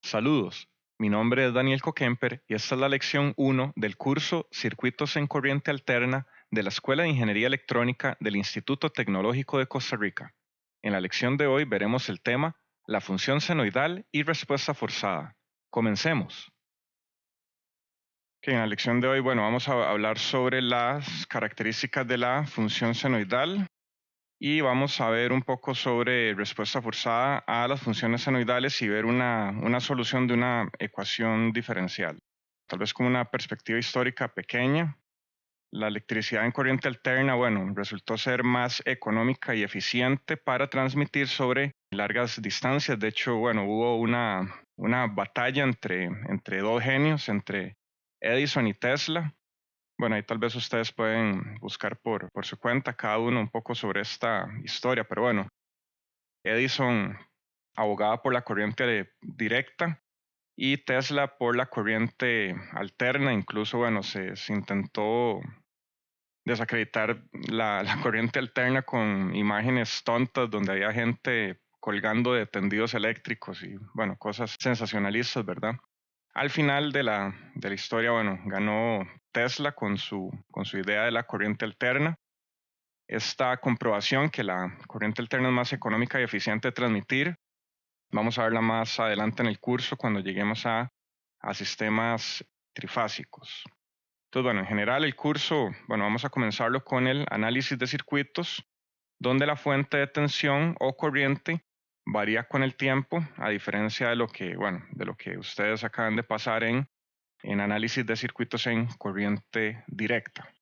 Saludos, mi nombre es Daniel Coquemper y esta es la lección 1 del curso Circuitos en Corriente Alterna de la Escuela de Ingeniería Electrónica del Instituto Tecnológico de Costa Rica. En la lección de hoy veremos el tema la función senoidal y respuesta forzada. Comencemos. En la lección de hoy, vamos a hablar sobre las características de la función senoidal y vamos a ver un poco sobre respuesta forzada a las funciones senoidales y ver una solución de una ecuación diferencial. Tal vez con una perspectiva histórica pequeña, la electricidad en corriente alterna, resultó ser más económica y eficiente para transmitir sobre largas distancias. De hecho, hubo una batalla entre dos genios, entre Edison y Tesla. Ahí tal vez ustedes pueden buscar por su cuenta cada uno un poco sobre esta historia, pero Edison abogaba por la corriente directa y Tesla por la corriente alterna. Incluso, se intentó desacreditar la corriente alterna con imágenes tontas donde había gente colgando de tendidos eléctricos y, cosas sensacionalistas, ¿verdad? Al final de la historia, ganó Tesla con su idea de la corriente alterna. Esta comprobación que la corriente alterna es más económica y eficiente de transmitir, vamos a verla más adelante en el curso cuando lleguemos a sistemas trifásicos. Entonces, en general el curso, vamos a comenzarlo con el análisis de circuitos, donde la fuente de tensión o corriente varía con el tiempo, a diferencia de lo que ustedes acaban de pasar en análisis de circuitos en corriente directa.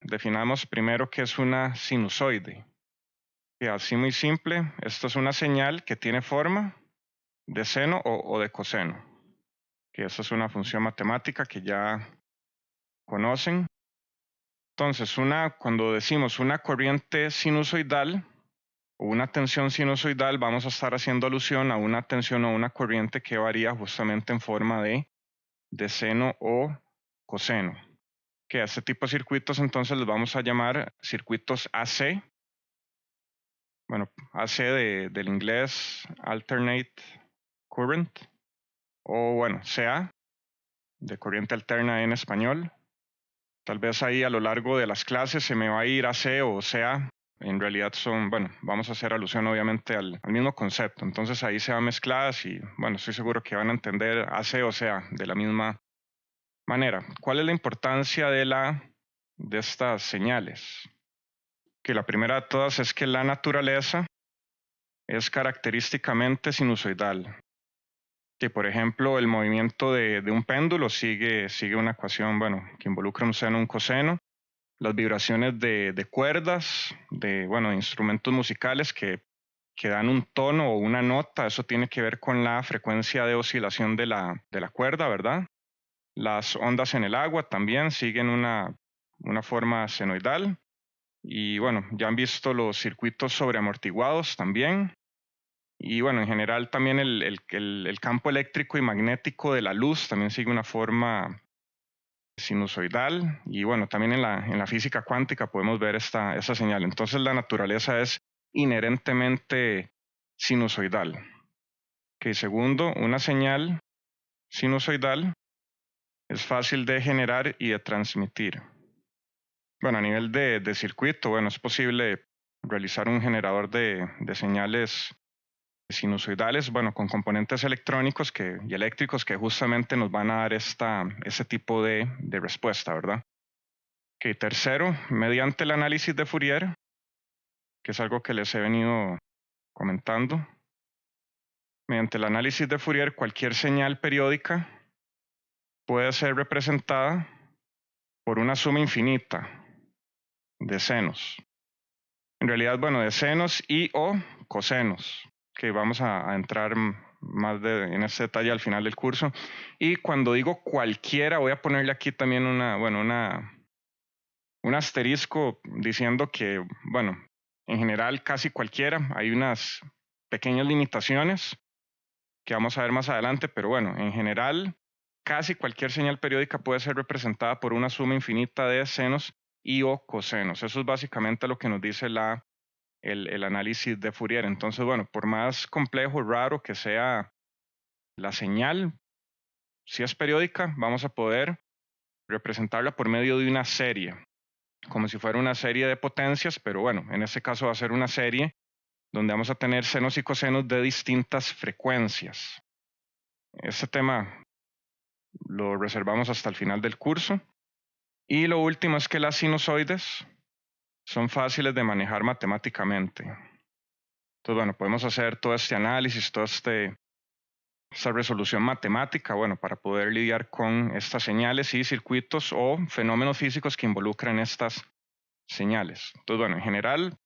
Definamos primero qué es una sinusoide. Y así muy simple, esto es una señal que tiene forma de seno o de coseno. Que esa es una función matemática que ya conocen. Entonces, cuando decimos una corriente sinusoidal o una tensión sinusoidal, vamos a estar haciendo alusión a una tensión o una corriente que varía justamente en forma de seno o coseno. Que a este tipo de circuitos entonces los vamos a llamar circuitos AC. AC del inglés Alternate Current, o CA, de corriente alterna en español. Tal vez ahí a lo largo de las clases se me va a ir AC o CA. En realidad vamos a hacer alusión obviamente al mismo concepto. Entonces ahí se van mezcladas y estoy seguro que van a entender AC o CA de la misma manera. ¿Cuál es la importancia de estas señales? Que la primera de todas es que la naturaleza es característicamente sinusoidal. Que por ejemplo el movimiento de un péndulo sigue una ecuación que involucra un seno y un coseno. Las vibraciones de cuerdas, de instrumentos musicales que dan un tono o una nota, eso tiene que ver con la frecuencia de oscilación de la cuerda, ¿verdad? Las ondas en el agua también siguen una forma senoidal. Y ya han visto los circuitos sobreamortiguados también. Y en general también el campo eléctrico y magnético de la luz también sigue una forma sinusoidal. Y también en la física cuántica podemos ver esta señal. Entonces la naturaleza es inherentemente sinusoidal. Segundo, una señal sinusoidal es fácil de generar y de transmitir. A nivel de circuito, es posible realizar un generador de señales sinusoidales, con componentes electrónicos y eléctricos que justamente nos van a dar ese tipo de respuesta, ¿verdad? Tercero, mediante el análisis de Fourier, que es algo que les he venido comentando, mediante el análisis de Fourier, cualquier señal periódica puede ser representada por una suma infinita de senos. En realidad, de senos y o cosenos, que vamos a entrar más en ese detalle al final del curso. Y cuando digo cualquiera, voy a ponerle aquí también un asterisco diciendo que, en general casi cualquiera. Hay unas pequeñas limitaciones que vamos a ver más adelante, pero en general casi cualquier señal periódica puede ser representada por una suma infinita de senos y o cosenos. Eso es básicamente lo que nos dice el análisis de Fourier. Entonces, por más complejo, raro que sea la señal, si es periódica, vamos a poder representarla por medio de una serie, como si fuera una serie de potencias, pero bueno, en este caso va a ser una serie donde vamos a tener senos y cosenos de distintas frecuencias. Este tema lo reservamos hasta el final del curso. Y lo último es que las sinusoides son fáciles de manejar matemáticamente. Entonces, bueno, podemos hacer todo este análisis, toda esta resolución matemática, bueno, para poder lidiar con estas señales y circuitos o fenómenos físicos que involucran estas señales. Entonces, bueno, en general,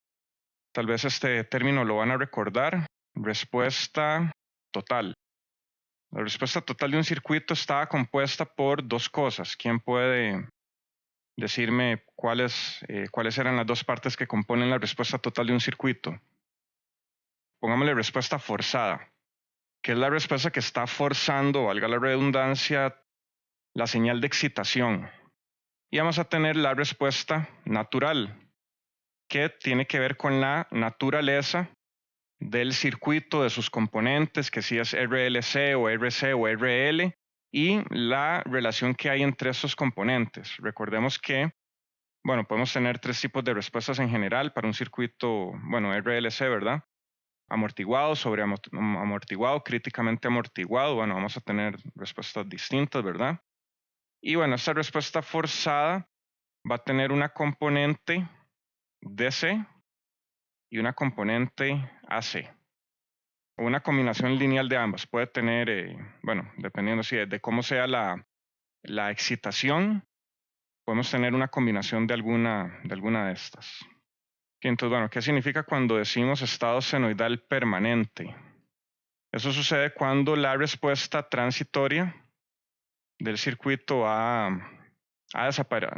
tal vez este término lo van a recordar, respuesta total. La respuesta total de un circuito está compuesta por dos cosas. ¿Quién puede decirme cuáles eran las dos partes que componen la respuesta total de un circuito? Pongámosle respuesta forzada, que es la respuesta que está forzando, valga la redundancia, la señal de excitación. Y vamos a tener la respuesta natural, que tiene que ver con la naturaleza del circuito, de sus componentes, que si es RLC o RC o RL, y la relación que hay entre estos componentes. Recordemos que, bueno, podemos tener tres tipos de respuestas en general para un circuito, bueno, RLC, ¿verdad? Amortiguado, amortiguado, críticamente amortiguado. Bueno, vamos a tener respuestas distintas, ¿verdad? Y bueno, esta respuesta forzada va a tener una componente DC y una componente AC. O una combinación lineal de ambas. Puede tener, bueno, dependiendo de cómo sea la excitación, podemos tener una combinación de alguna de estas. Entonces, bueno, ¿qué significa cuando decimos estado senoidal permanente? Eso sucede cuando la respuesta transitoria del circuito ha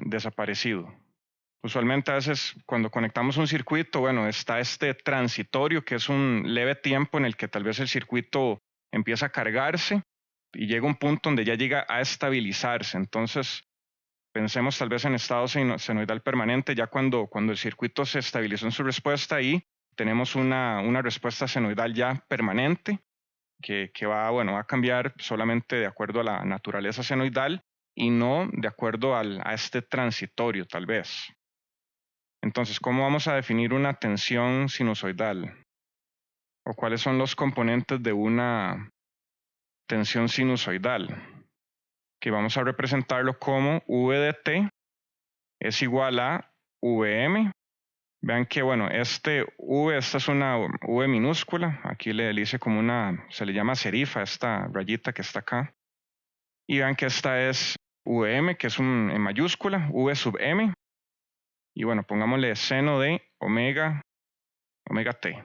desaparecido. Usualmente a veces cuando conectamos un circuito, bueno, está este transitorio, que es un leve tiempo en el que tal vez el circuito empieza a cargarse y llega un punto donde ya llega a estabilizarse. Entonces, pensemos tal vez en estado senoidal permanente, ya cuando el circuito se estabilizó en su respuesta y tenemos una respuesta senoidal ya permanente que va a cambiar solamente de acuerdo a la naturaleza senoidal y no de acuerdo a este transitorio tal vez. Entonces, ¿cómo vamos a definir una tensión sinusoidal? ¿O cuáles son los componentes de una tensión sinusoidal? Que vamos a representarlo como V de T es igual a Vm. Vean que, bueno, esta es una V minúscula. Aquí le hice como se le llama serifa, esta rayita que está acá. Y vean que esta es Vm, que es en mayúscula, V sub m. Y bueno, pongámosle seno de omega t.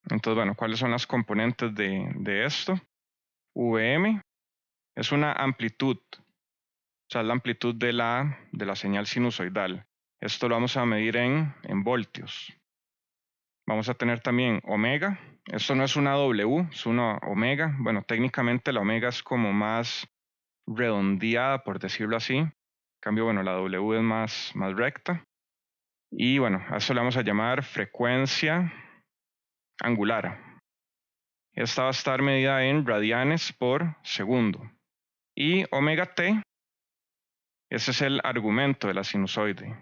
Entonces, bueno, ¿cuáles son las componentes de esto? Vm es una amplitud, o sea, la amplitud de la señal sinusoidal. Esto lo vamos a medir en voltios. Vamos a tener también omega. Esto no es una W, es una omega. Bueno, técnicamente la omega es como más redondeada, por decirlo así. En cambio, bueno, la W es más recta. Y bueno, a esto le vamos a llamar frecuencia angular. Esta va a estar medida en radianes por segundo. Y omega t, ese es el argumento de la sinusoide.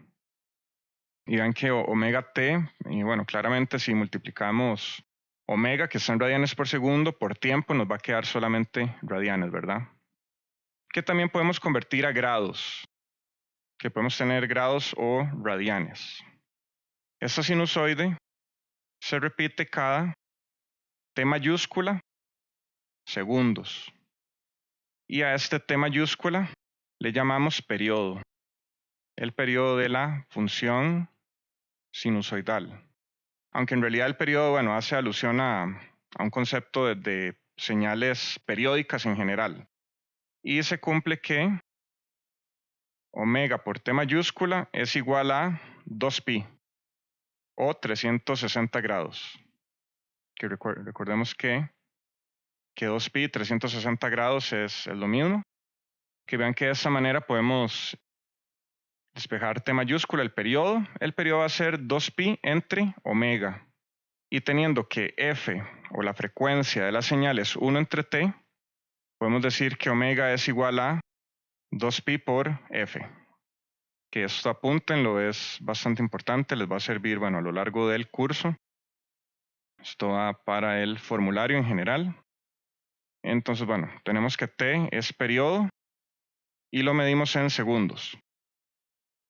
Y vean que omega t, y bueno, claramente si multiplicamos omega, que está en radianes por segundo, por tiempo nos va a quedar solamente radianes, ¿verdad? Que también podemos convertir a grados, que podemos tener grados o radianes. Esta sinusoide se repite cada t mayúscula segundos. Y a este t mayúscula le llamamos periodo. El periodo de la función sinusoidal. Aunque en realidad el periodo, bueno, hace alusión a un concepto de señales periódicas en general. Y se cumple que omega por t mayúscula es igual a 2pi o 360 grados. Que recordemos que 2pi, 360 grados es lo mismo. Que vean que de esta manera podemos despejar t mayúscula, el periodo va a ser 2pi entre omega. Y teniendo que f, o la frecuencia de la señal, es 1 entre t, podemos decir que omega es igual a 2pi por f. Que esto apúntenlo, es bastante importante, les va a servir, bueno, a lo largo del curso. Esto va para el formulario en general. Entonces, bueno, tenemos que t es periodo y lo medimos en segundos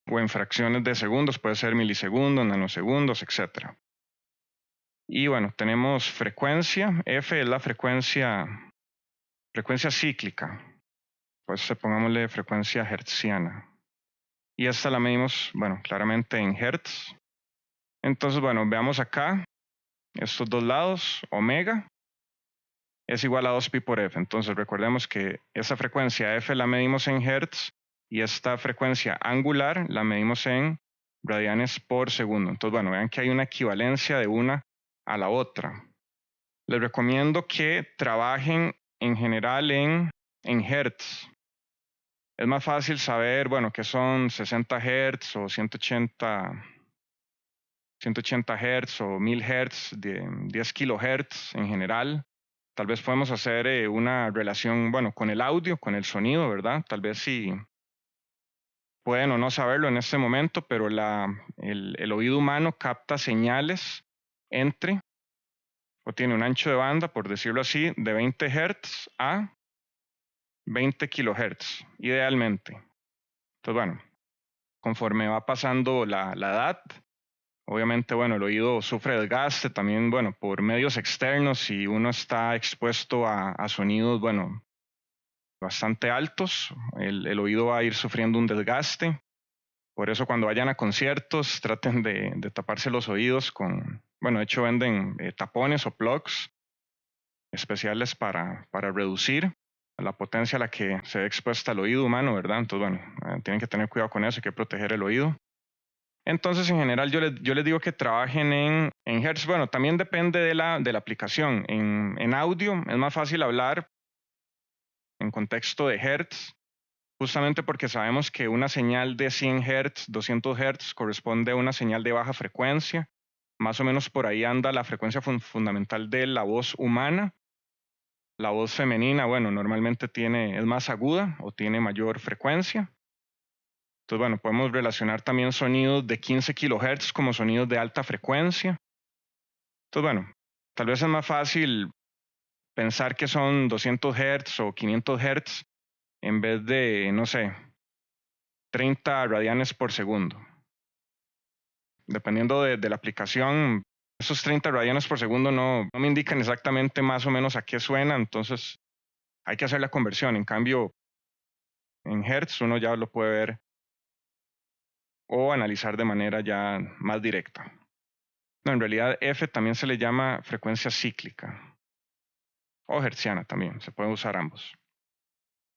o en fracciones de segundos, puede ser milisegundos, nanosegundos, etc. Y bueno, tenemos frecuencia, f es la frecuencia cíclica, pues pongámosle frecuencia hertziana. Y esta la medimos, bueno, claramente en hertz. Entonces, bueno, veamos acá, estos dos lados, omega es igual a 2pi por f. Entonces, recordemos que esa frecuencia f la medimos en hertz y esta frecuencia angular la medimos en radianes por segundo. Entonces, bueno, vean que hay una equivalencia de una a la otra. Les recomiendo que trabajen en general en hertz. Es más fácil saber, bueno, que son 60 Hz o 180 Hz o 1000 Hz, 10 kHz en general. Tal vez podemos hacer una relación, bueno, con el audio, con el sonido, ¿verdad? Tal vez si pueden o no saberlo en este momento, pero el oído humano capta señales entre, o tiene un ancho de banda, por decirlo así, de 20 Hz a 20 kHz, idealmente. Entonces, bueno, conforme va pasando la edad, obviamente, bueno, el oído sufre desgaste también, bueno, por medios externos. Si uno está expuesto a sonidos, bueno, bastante altos, el oído va a ir sufriendo un desgaste. Por eso cuando vayan a conciertos, traten de taparse los oídos con, bueno, de hecho venden tapones o plugs especiales para reducir la potencia a la que se ve expuesta el oído humano, ¿verdad? Entonces, bueno, tienen que tener cuidado con eso, hay que proteger el oído. Entonces, en general, yo les digo que trabajen en Hertz. Bueno, también depende de la aplicación. En audio es más fácil hablar en contexto de Hertz, justamente porque sabemos que una señal de 100 Hz, 200 Hz corresponde a una señal de baja frecuencia. Más o menos por ahí anda la frecuencia fundamental de la voz humana. La voz femenina, bueno, normalmente es más aguda o tiene mayor frecuencia. Entonces, bueno, podemos relacionar también sonidos de 15 kHz como sonidos de alta frecuencia. Entonces, bueno, tal vez es más fácil pensar que son 200 Hz o 500 Hz en vez de, no sé, 30 radianes por segundo. Dependiendo de la aplicación, esos 30 radianes por segundo no me indican exactamente más o menos a qué suena, entonces hay que hacer la conversión. En cambio, en Hertz uno ya lo puede ver o analizar de manera ya más directa. No, en realidad F también se le llama frecuencia cíclica o hertziana también, se pueden usar ambos.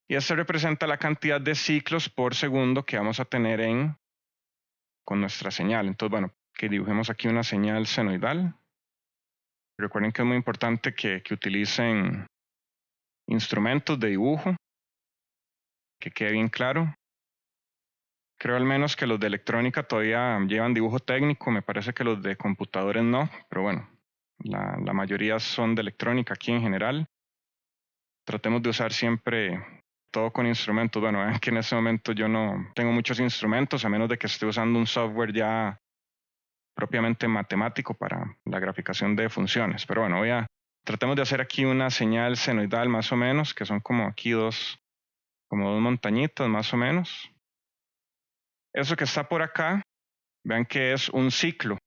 Y esto representa la cantidad de ciclos por segundo que vamos a tener con nuestra señal. Entonces, bueno, que dibujemos aquí una señal senoidal. Recuerden que es muy importante que utilicen instrumentos de dibujo, que quede bien claro. Creo al menos que los de electrónica todavía llevan dibujo técnico, me parece que los de computadores no, pero bueno, la mayoría son de electrónica aquí en general. Tratemos de usar siempre todo con instrumentos. Bueno, vean que en este momento yo no tengo muchos instrumentos, a menos de que esté usando un software ya propiamente matemático para la graficación de funciones. Pero bueno, tratemos de hacer aquí una señal senoidal más o menos, que son como aquí como dos montañitas más o menos. Eso que está por acá, vean que es un ciclo.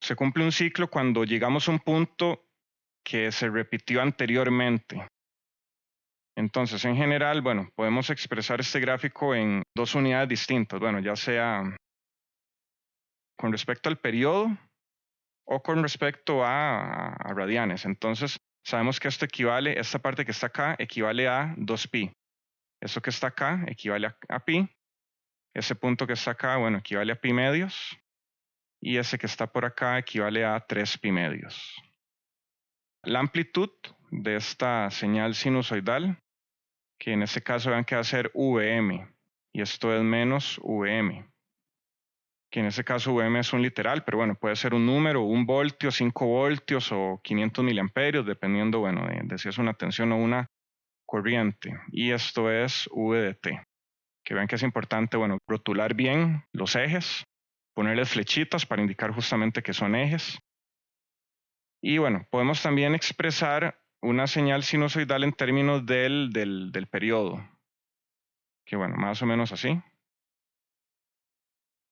Se cumple un ciclo cuando llegamos a un punto que se repitió anteriormente. Entonces, en general, bueno, podemos expresar este gráfico en dos unidades distintas. Bueno, ya sea con respecto al periodo o con respecto a radianes. Entonces, sabemos que esto equivale, esta parte que está acá equivale a 2pi. Eso que está acá equivale a pi. Ese punto que está acá, bueno, equivale a pi medios. Y ese que está por acá equivale a 3 pi medios. La amplitud de esta señal sinusoidal, que en este caso vean que va a ser Vm, y esto es menos Vm, que en este caso Vm es un literal, pero bueno, puede ser un número, 1 voltio, 5 voltios o 500 miliamperios, dependiendo, bueno, de si es una tensión o una corriente. Y esto es V de t. Que vean que es importante, bueno, rotular bien los ejes, ponerles flechitas para indicar justamente que son ejes. Y bueno, podemos también expresar una señal sinusoidal en términos del periodo. Que bueno, más o menos así.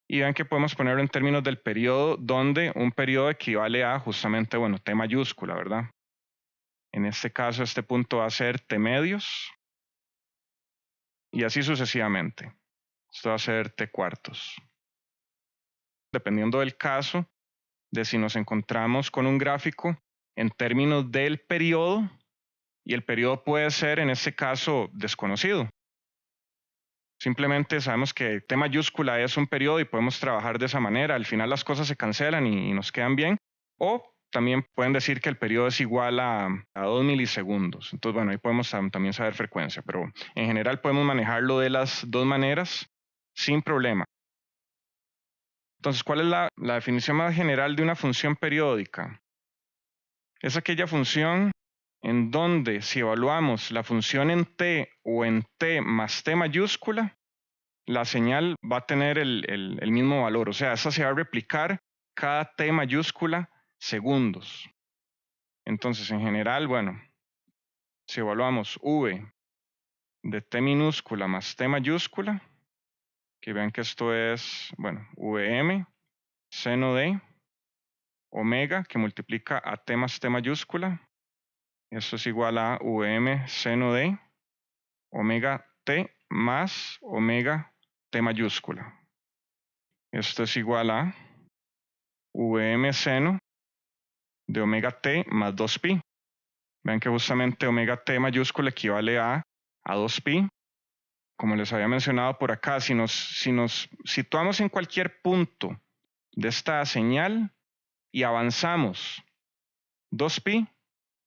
Y vean que podemos ponerlo en términos del periodo, donde un periodo equivale a justamente, bueno, t mayúscula, ¿verdad? En este caso, este punto va a ser t medios. Y así sucesivamente. Esto va a ser t cuartos. Dependiendo del caso, de si nos encontramos con un gráfico en términos del periodo, y el periodo puede ser, en este caso, desconocido. Simplemente sabemos que t mayúscula es un periodo y podemos trabajar de esa manera. Al final las cosas se cancelan y nos quedan bien. O también pueden decir que el periodo es igual a 2 milisegundos. Entonces, bueno, ahí podemos también saber frecuencia, pero en general podemos manejarlo de las dos maneras sin problema. Entonces, ¿cuál es la definición más general de una función periódica? Es aquella función en donde si evaluamos la función en t o en t más t mayúscula, la señal va a tener el mismo valor. O sea, esa se va a replicar cada t mayúscula segundos. Entonces, en general, bueno, si evaluamos v de t minúscula más t mayúscula, que vean que esto es, bueno, vm seno de omega que multiplica a t más t mayúscula. Esto es igual a Vm seno de omega t más omega t mayúscula. Esto es igual a Vm seno de omega t más 2pi. Vean que justamente omega t mayúscula equivale a 2pi. Como les había mencionado por acá, si nos situamos en cualquier punto de esta señal y avanzamos 2pi,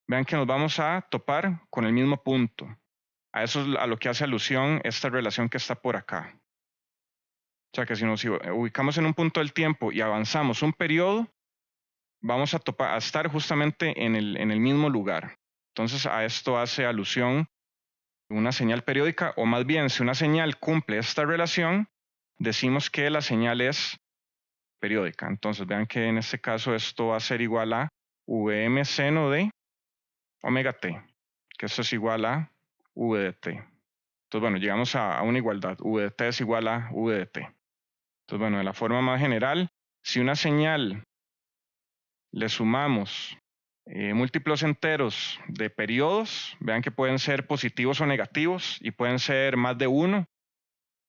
vean que nos vamos a topar con el mismo punto. A eso es a lo que hace alusión esta relación que está por acá. O sea que si nos ubicamos en un punto del tiempo y avanzamos un periodo, vamos a estar justamente en el mismo lugar. Entonces a esto hace alusión una señal periódica, o más bien si una señal cumple esta relación, decimos que la señal es periódica. Entonces vean que en este caso esto va a ser igual a Vm seno de omega t, que esto es igual a V de t. Entonces bueno, llegamos a una igualdad. V de t es igual a V de t. Entonces bueno, de la forma más general, si una señal le sumamos múltiplos enteros de periodos, vean que pueden ser positivos o negativos y pueden ser más de uno,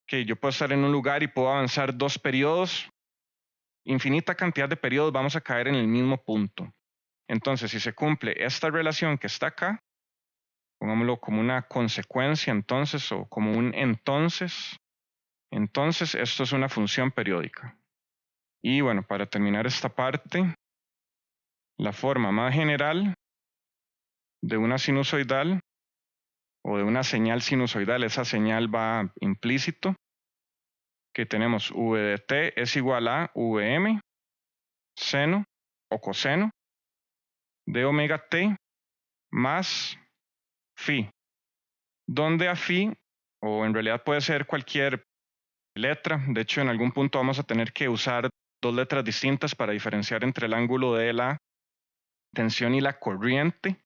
que yo puedo estar en un lugar y puedo avanzar 2 periodos, infinita cantidad de periodos, vamos a caer en el mismo punto. Entonces, si se cumple esta relación que está acá, pongámoslo como una consecuencia entonces o como un entonces esto es una función periódica. Y bueno, para terminar esta parte, la forma más general de una sinusoidal o de una señal sinusoidal, esa señal va implícito, que tenemos v de t es igual a Vm seno o coseno de omega t más phi, donde a phi, o en realidad puede ser cualquier letra, de hecho en algún punto vamos a tener que usar 2 letras distintas para diferenciar entre el ángulo de la tensión y la corriente.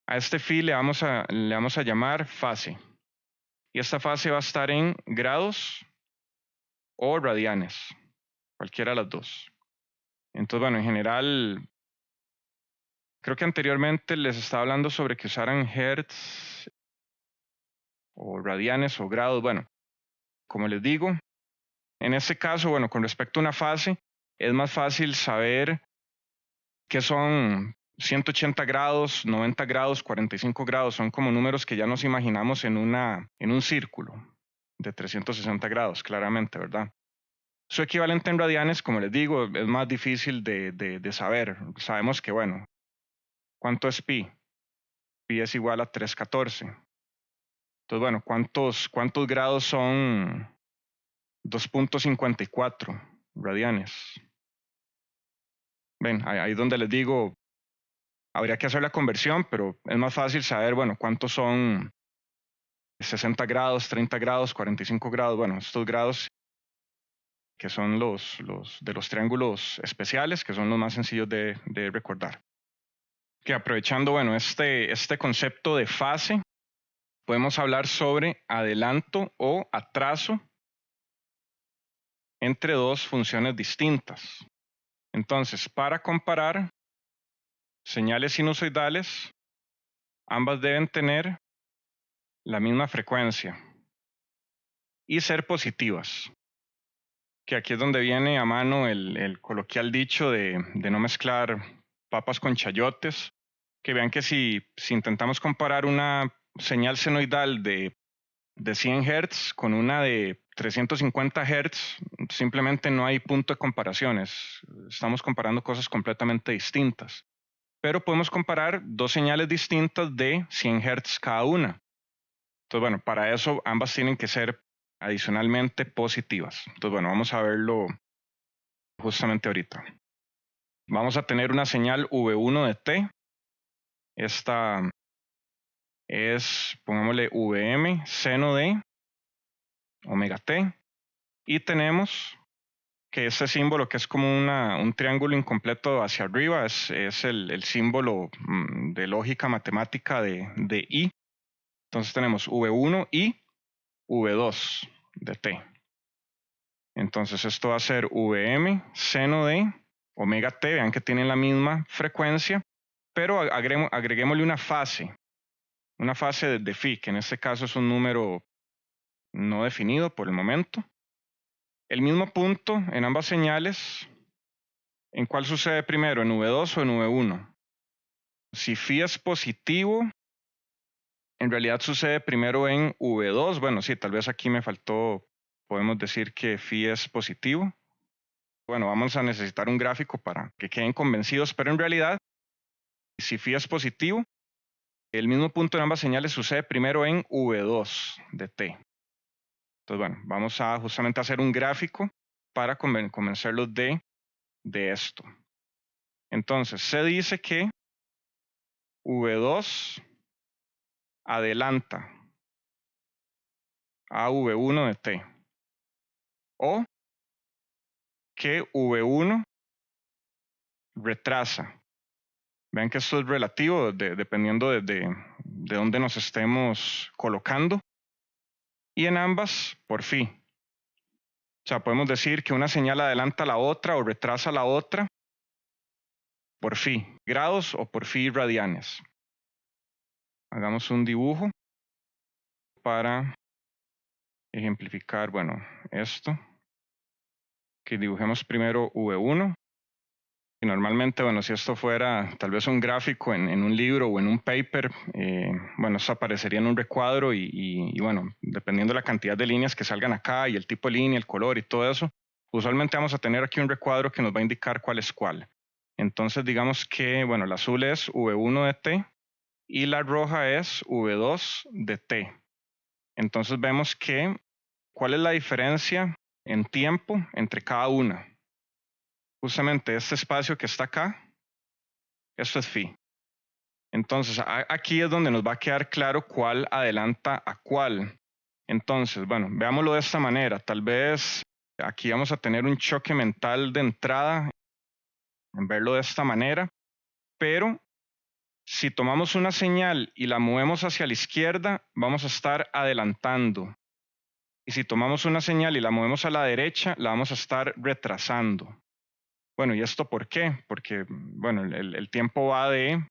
A este phi le vamos a llamar fase. Y esta fase va a estar en grados o radianes, cualquiera de las dos. Entonces, bueno, en general, creo que anteriormente les estaba hablando sobre que usaran hertz o radianes o grados. Bueno, como les digo, en este caso, bueno, con respecto a una fase, es más fácil saber qué son 180 grados, 90 grados, 45 grados. Son como números que ya nos imaginamos en un círculo de 360 grados, claramente, ¿verdad? Su equivalente en radianes, como les digo, es más difícil de saber. Sabemos que, bueno, ¿cuánto es pi? Pi es igual a 314. Entonces, bueno, ¿cuántos grados son 2.54 radianes? Ven, ahí donde les digo, Habría que hacer la conversión, pero es más fácil saber, bueno, cuántos son 60 grados, 30 grados, 45 grados, bueno, estos grados que son los de los triángulos especiales, que son los más sencillos de recordar. Que aprovechando, bueno, este concepto de fase, podemos hablar sobre adelanto o atraso entre dos funciones distintas. Entonces, para comparar señales sinusoidales, ambas deben tener la misma frecuencia y ser positivas. Que aquí es donde viene a mano el coloquial dicho de no mezclar papas con chayotes. Que vean que si intentamos comparar una señal senoidal de 100 Hz con una de 350 Hz, simplemente no hay punto de comparaciones. Estamos comparando cosas completamente distintas. Pero podemos comparar dos señales distintas de 100 Hz cada una. Entonces, bueno, para eso ambas tienen que ser adicionalmente positivas. Entonces, bueno, vamos a verlo justamente ahorita. Vamos a tener una señal V1 de T. Esta es, pongámosle Vm seno de omega t. Y tenemos que este símbolo, que es como un triángulo incompleto hacia arriba, es el símbolo de lógica matemática de I. Entonces tenemos V1 y V2 de T. Entonces esto va a ser Vm seno de omega t, vean que tienen la misma frecuencia, pero agreguémosle una fase de phi, que en este caso es un número no definido por el momento. El mismo punto en ambas señales, ¿en cuál sucede primero? ¿En V2 o en V1? Si phi es positivo, en realidad sucede primero en V2. Bueno, sí, tal vez aquí me faltó, podemos decir que phi es positivo. Bueno, vamos a necesitar un gráfico para que queden convencidos, pero en realidad, si phi es positivo, el mismo punto en ambas señales sucede primero en V2 de T. Entonces, bueno, vamos a justamente hacer un gráfico para convencerlos de esto. Entonces, se dice que V2 adelanta a V1 de T, o que V1 retrasa. Vean que esto es relativo dependiendo de dónde nos estemos colocando. Y en ambas, por phi. O sea, podemos decir que una señal adelanta a la otra o retrasa a la otra por phi grados o por phi radianes. Hagamos un dibujo para ejemplificar, bueno, esto. Que dibujemos primero V1. Y normalmente, bueno, si esto fuera tal vez un gráfico en un libro o en un paper, bueno, eso aparecería en un recuadro y bueno, dependiendo de la cantidad de líneas que salgan acá y el tipo de línea, el color y todo eso, usualmente vamos a tener aquí un recuadro que nos va a indicar cuál es cuál. Entonces digamos que, bueno, el azul es V1 de T y la roja es V2 de T. Entonces vemos que, ¿cuál es la diferencia en tiempo entre cada una? Justamente este espacio que está acá, esto es phi. Entonces, aquí es donde nos va a quedar claro cuál adelanta a cuál. Entonces, bueno, veámoslo de esta manera. Tal vez aquí vamos a tener un choque mental de entrada en verlo de esta manera, pero si tomamos una señal y la movemos hacia la izquierda, vamos a estar adelantando. Y si tomamos una señal y la movemos a la derecha, la vamos a estar retrasando. Bueno, ¿y esto por qué? Porque, bueno, el tiempo va de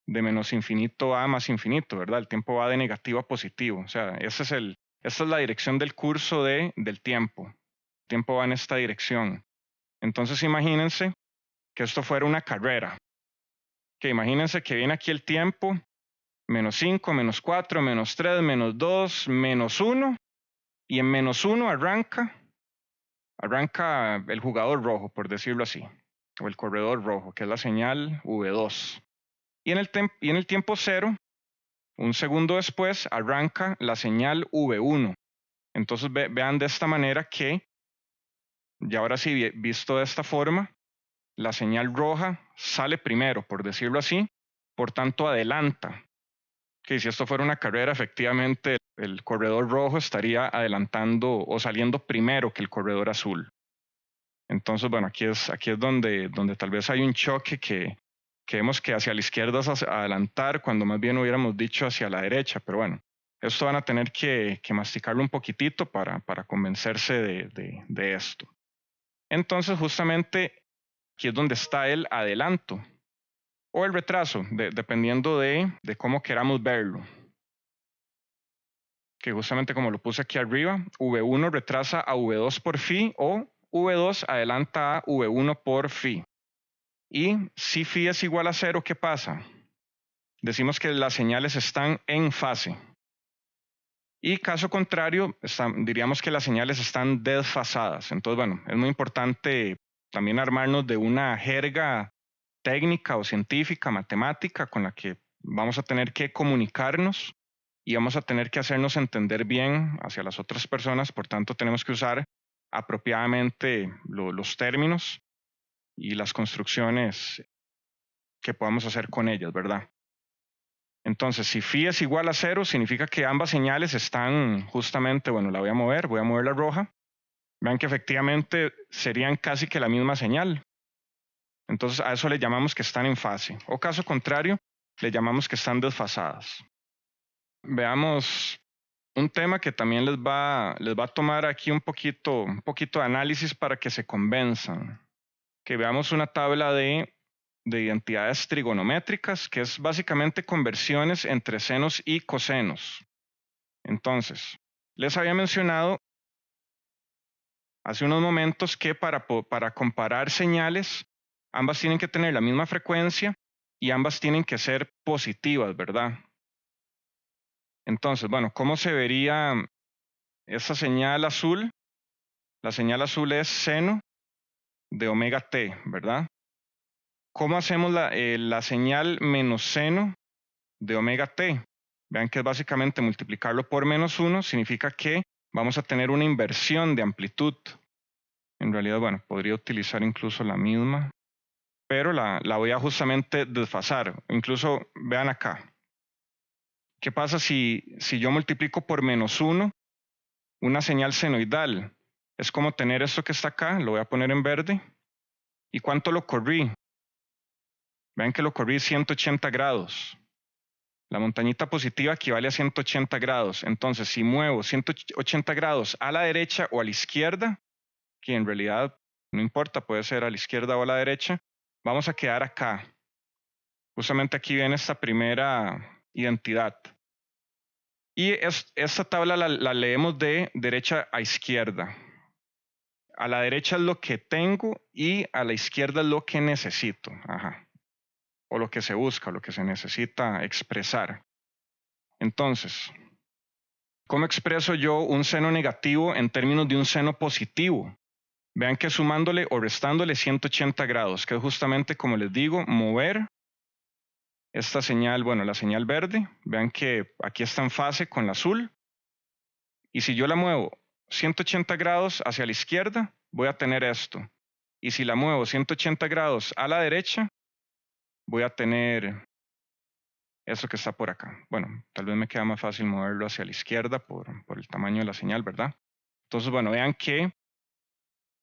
menos infinito a más infinito, ¿verdad? El tiempo va de negativo a positivo. O sea, esa es la dirección del curso del tiempo. El tiempo va en esta dirección. Entonces, imagínense que esto fuera una carrera. Que imagínense que viene aquí el tiempo, menos 5, menos 4, menos 3, menos 2, menos 1. Y en menos 1 arranca el jugador rojo, por decirlo así, o el corredor rojo, que es la señal V2. Y en el tiempo cero, un segundo después, arranca la señal V1. Entonces vean de esta manera que, ya ahora sí, visto de esta forma, la señal roja sale primero, por decirlo así, por tanto adelanta. Que si esto fuera una carrera, efectivamente el corredor rojo estaría adelantando o saliendo primero que el corredor azul. Entonces, bueno, aquí es donde tal vez hay un choque que vemos que hacia la izquierda es adelantar cuando más bien hubiéramos dicho hacia la derecha, pero bueno, esto van a tener que masticarlo un poquitito para convencerse de esto. Entonces, justamente aquí es donde está el adelanto o el retraso, dependiendo de cómo queramos verlo. Que justamente como lo puse aquí arriba, V1 retrasa a V2 por phi o V2 adelanta a V1 por phi. Y si phi es igual a 0, ¿qué pasa? Decimos que las señales están en fase. Y caso contrario, diríamos que las señales están desfasadas. Entonces, bueno, es muy importante también armarnos de una jerga técnica o científica, matemática, con la que vamos a tener que comunicarnos y vamos a tener que hacernos entender bien hacia las otras personas. Por tanto, tenemos que usar apropiadamente los términos y las construcciones que podamos hacer con ellas, ¿verdad? Entonces, si phi es igual a 0, significa que ambas señales están justamente, bueno, la voy a mover la roja. Vean que efectivamente serían casi que la misma señal. Entonces, a eso le llamamos que están en fase. O caso contrario, le llamamos que están desfasadas. Veamos un tema que también les va a tomar aquí un poquito de análisis para que se convenzan. Que veamos una tabla de identidades trigonométricas, que es básicamente conversiones entre senos y cosenos. Entonces, les había mencionado hace unos momentos que para comparar señales, ambas tienen que tener la misma frecuencia y ambas tienen que ser positivas, ¿verdad? Entonces, bueno, ¿cómo se vería esa señal azul? La señal azul es seno de omega t, ¿verdad? ¿Cómo hacemos la señal menos seno de omega t? Vean que es básicamente multiplicarlo por menos 1, significa que vamos a tener una inversión de amplitud. En realidad, bueno, podría utilizar incluso la misma, pero la voy a justamente desfasar. Incluso vean acá. ¿Qué pasa si yo multiplico por menos 1 una señal senoidal? Es como tener esto que está acá, lo voy a poner en verde. ¿Y cuánto lo corrí? Vean que lo corrí 180 grados. La montañita positiva equivale a 180 grados. Entonces, si muevo 180 grados a la derecha o a la izquierda, que en realidad no importa, puede ser a la izquierda o a la derecha, vamos a quedar acá. Justamente aquí viene esta primera identidad. Y esta tabla la leemos de derecha a izquierda. A la derecha es lo que tengo y a la izquierda es lo que necesito. Ajá. O lo que se busca, lo que se necesita expresar. Entonces, ¿cómo expreso yo un seno negativo en términos de un seno positivo? Vean que sumándole o restándole 180 grados, que es justamente, como les digo, mover esta señal, bueno, la señal verde. Vean que aquí está en fase con la azul. Y si yo la muevo 180 grados hacia la izquierda, voy a tener esto. Y si la muevo 180 grados a la derecha, voy a tener esto que está por acá. Bueno, tal vez me queda más fácil moverlo hacia la izquierda por el tamaño de la señal, ¿verdad? Entonces, bueno, vean que,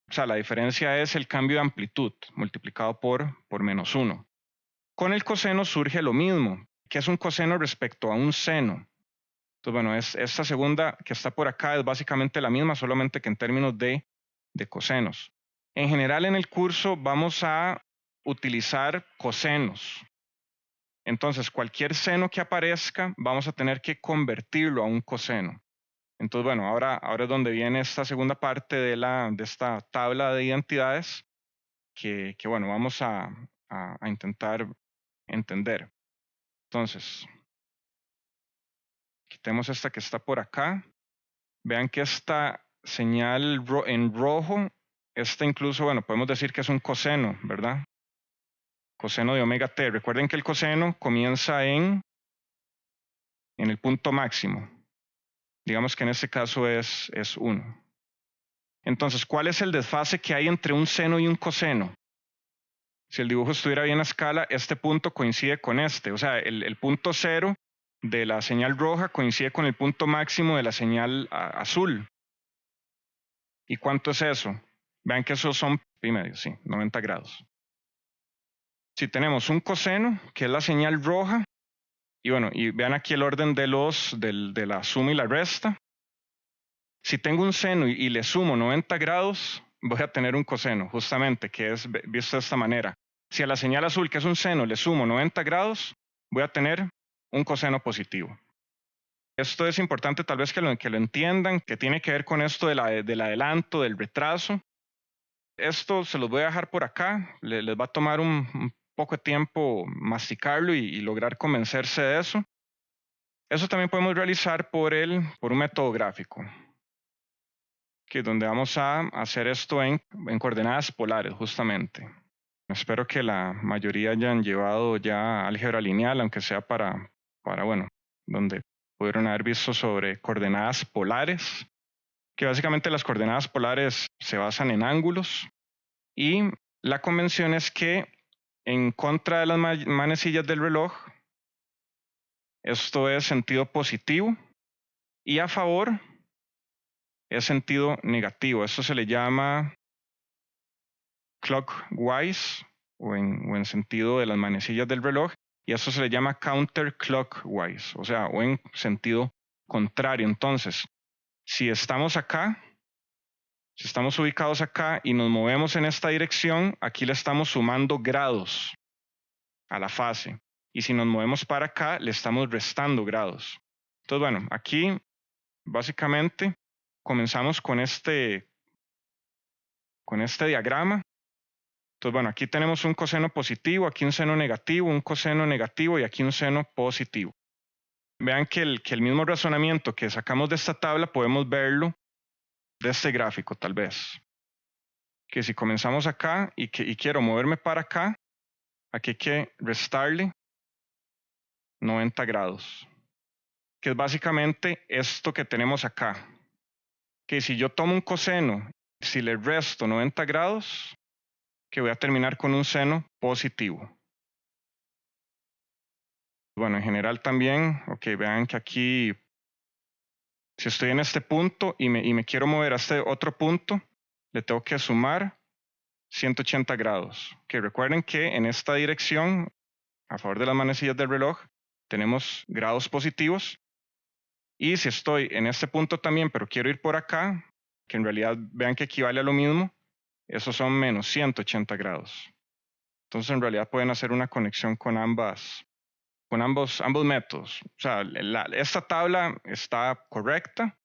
o sea, la diferencia es el cambio de amplitud multiplicado por menos 1. Con el coseno surge lo mismo. ¿Qué es un coseno respecto a un seno? Entonces, bueno, esta segunda que está por acá es básicamente la misma, solamente que en términos de cosenos. En general, en el curso vamos a utilizar cosenos. Entonces, cualquier seno que aparezca, vamos a tener que convertirlo a un coseno. Entonces, bueno, ahora es donde viene esta segunda parte de esta tabla de identidades que bueno, vamos a intentar entender. Entonces, quitemos esta que está por acá. Vean que esta señal en rojo, esta incluso, bueno, podemos decir que es un coseno, ¿verdad? Coseno de omega t. Recuerden que el coseno comienza en el punto máximo. Digamos que en este caso es 1. Entonces, ¿cuál es el desfase que hay entre un seno y un coseno? Si el dibujo estuviera bien a escala, este punto coincide con este. O sea, el punto cero de la señal roja coincide con el punto máximo de la señal azul. ¿Y cuánto es eso? Vean que esos son pi medio, sí, 90 grados. Si tenemos un coseno, que es la señal roja, y bueno, y vean aquí el orden de la suma y la resta. Si tengo un seno y le sumo 90 grados, voy a tener un coseno, justamente, que es visto de esta manera. Si a la señal azul, que es un seno, le sumo 90 grados, voy a tener un coseno positivo. Esto es importante tal vez que lo entiendan, que tiene que ver con esto del adelanto, del retraso. Esto se los voy a dejar por acá, les va a tomar un poco de tiempo masticarlo y lograr convencerse de eso. Eso también podemos realizar por un método gráfico, que es donde vamos a hacer esto en coordenadas polares, justamente. Espero que la mayoría hayan llevado ya álgebra lineal, aunque sea para bueno, donde pudieron haber visto sobre coordenadas polares, que básicamente las coordenadas polares se basan en ángulos y la convención es que en contra de las manecillas del reloj, esto es sentido positivo y a favor es sentido negativo. Esto se le llama clockwise o en sentido de las manecillas del reloj y esto se le llama counterclockwise, o sea, o en sentido contrario. Entonces, si estamos acá, si estamos ubicados acá y nos movemos en esta dirección, aquí le estamos sumando grados a la fase. Y si nos movemos para acá, le estamos restando grados. Entonces, bueno, aquí básicamente comenzamos con este diagrama. Entonces, bueno, aquí tenemos un coseno positivo, aquí un seno negativo, un coseno negativo y aquí un seno positivo. Vean que el mismo razonamiento que sacamos de esta tabla podemos verlo de este gráfico tal vez. Que si comenzamos acá y quiero moverme para acá, aquí hay que restarle 90 grados. Que es básicamente esto que tenemos acá. Que si yo tomo un coseno, si le resto 90 grados, que voy a terminar con un seno positivo. Bueno, en general también, ok, vean que aquí, si estoy en este punto y me quiero mover a este otro punto, le tengo que sumar 180 grados. Que recuerden que en esta dirección, a favor de las manecillas del reloj, tenemos grados positivos. Y si estoy en este punto también, pero quiero ir por acá, que en realidad vean que equivale a lo mismo, esos son menos 180 grados. Entonces en realidad pueden hacer una conexión con ambos métodos. O sea, esta tabla está correcta.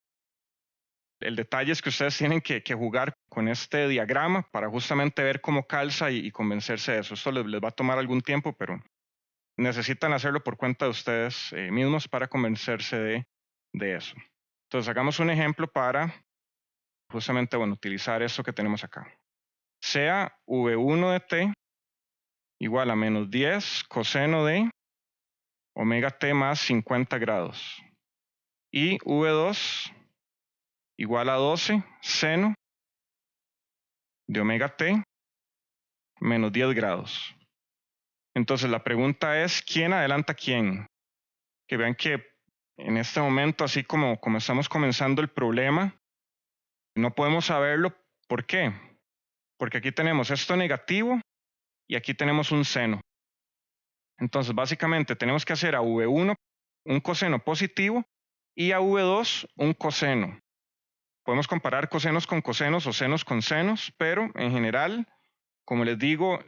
El detalle es que ustedes tienen que jugar con este diagrama para justamente ver cómo calza y convencerse de eso. Esto les va a tomar algún tiempo, pero necesitan hacerlo por cuenta de ustedes mismos para convencerse de eso. Entonces hagamos un ejemplo para justamente, bueno, utilizar esto que tenemos acá. Sea V1 de t igual a menos 10 coseno de omega t más 50 grados. Y V2 igual a 12 seno de omega t menos 10 grados. Entonces la pregunta es, ¿quién adelanta a quién? Que vean que en este momento, así como estamos comenzando el problema, no podemos saberlo. ¿Por qué? Porque aquí tenemos esto negativo y aquí tenemos un seno. Entonces, básicamente tenemos que hacer a V1 un coseno positivo y a V2 un coseno. Podemos comparar cosenos con cosenos o senos con senos, pero en general, como les digo,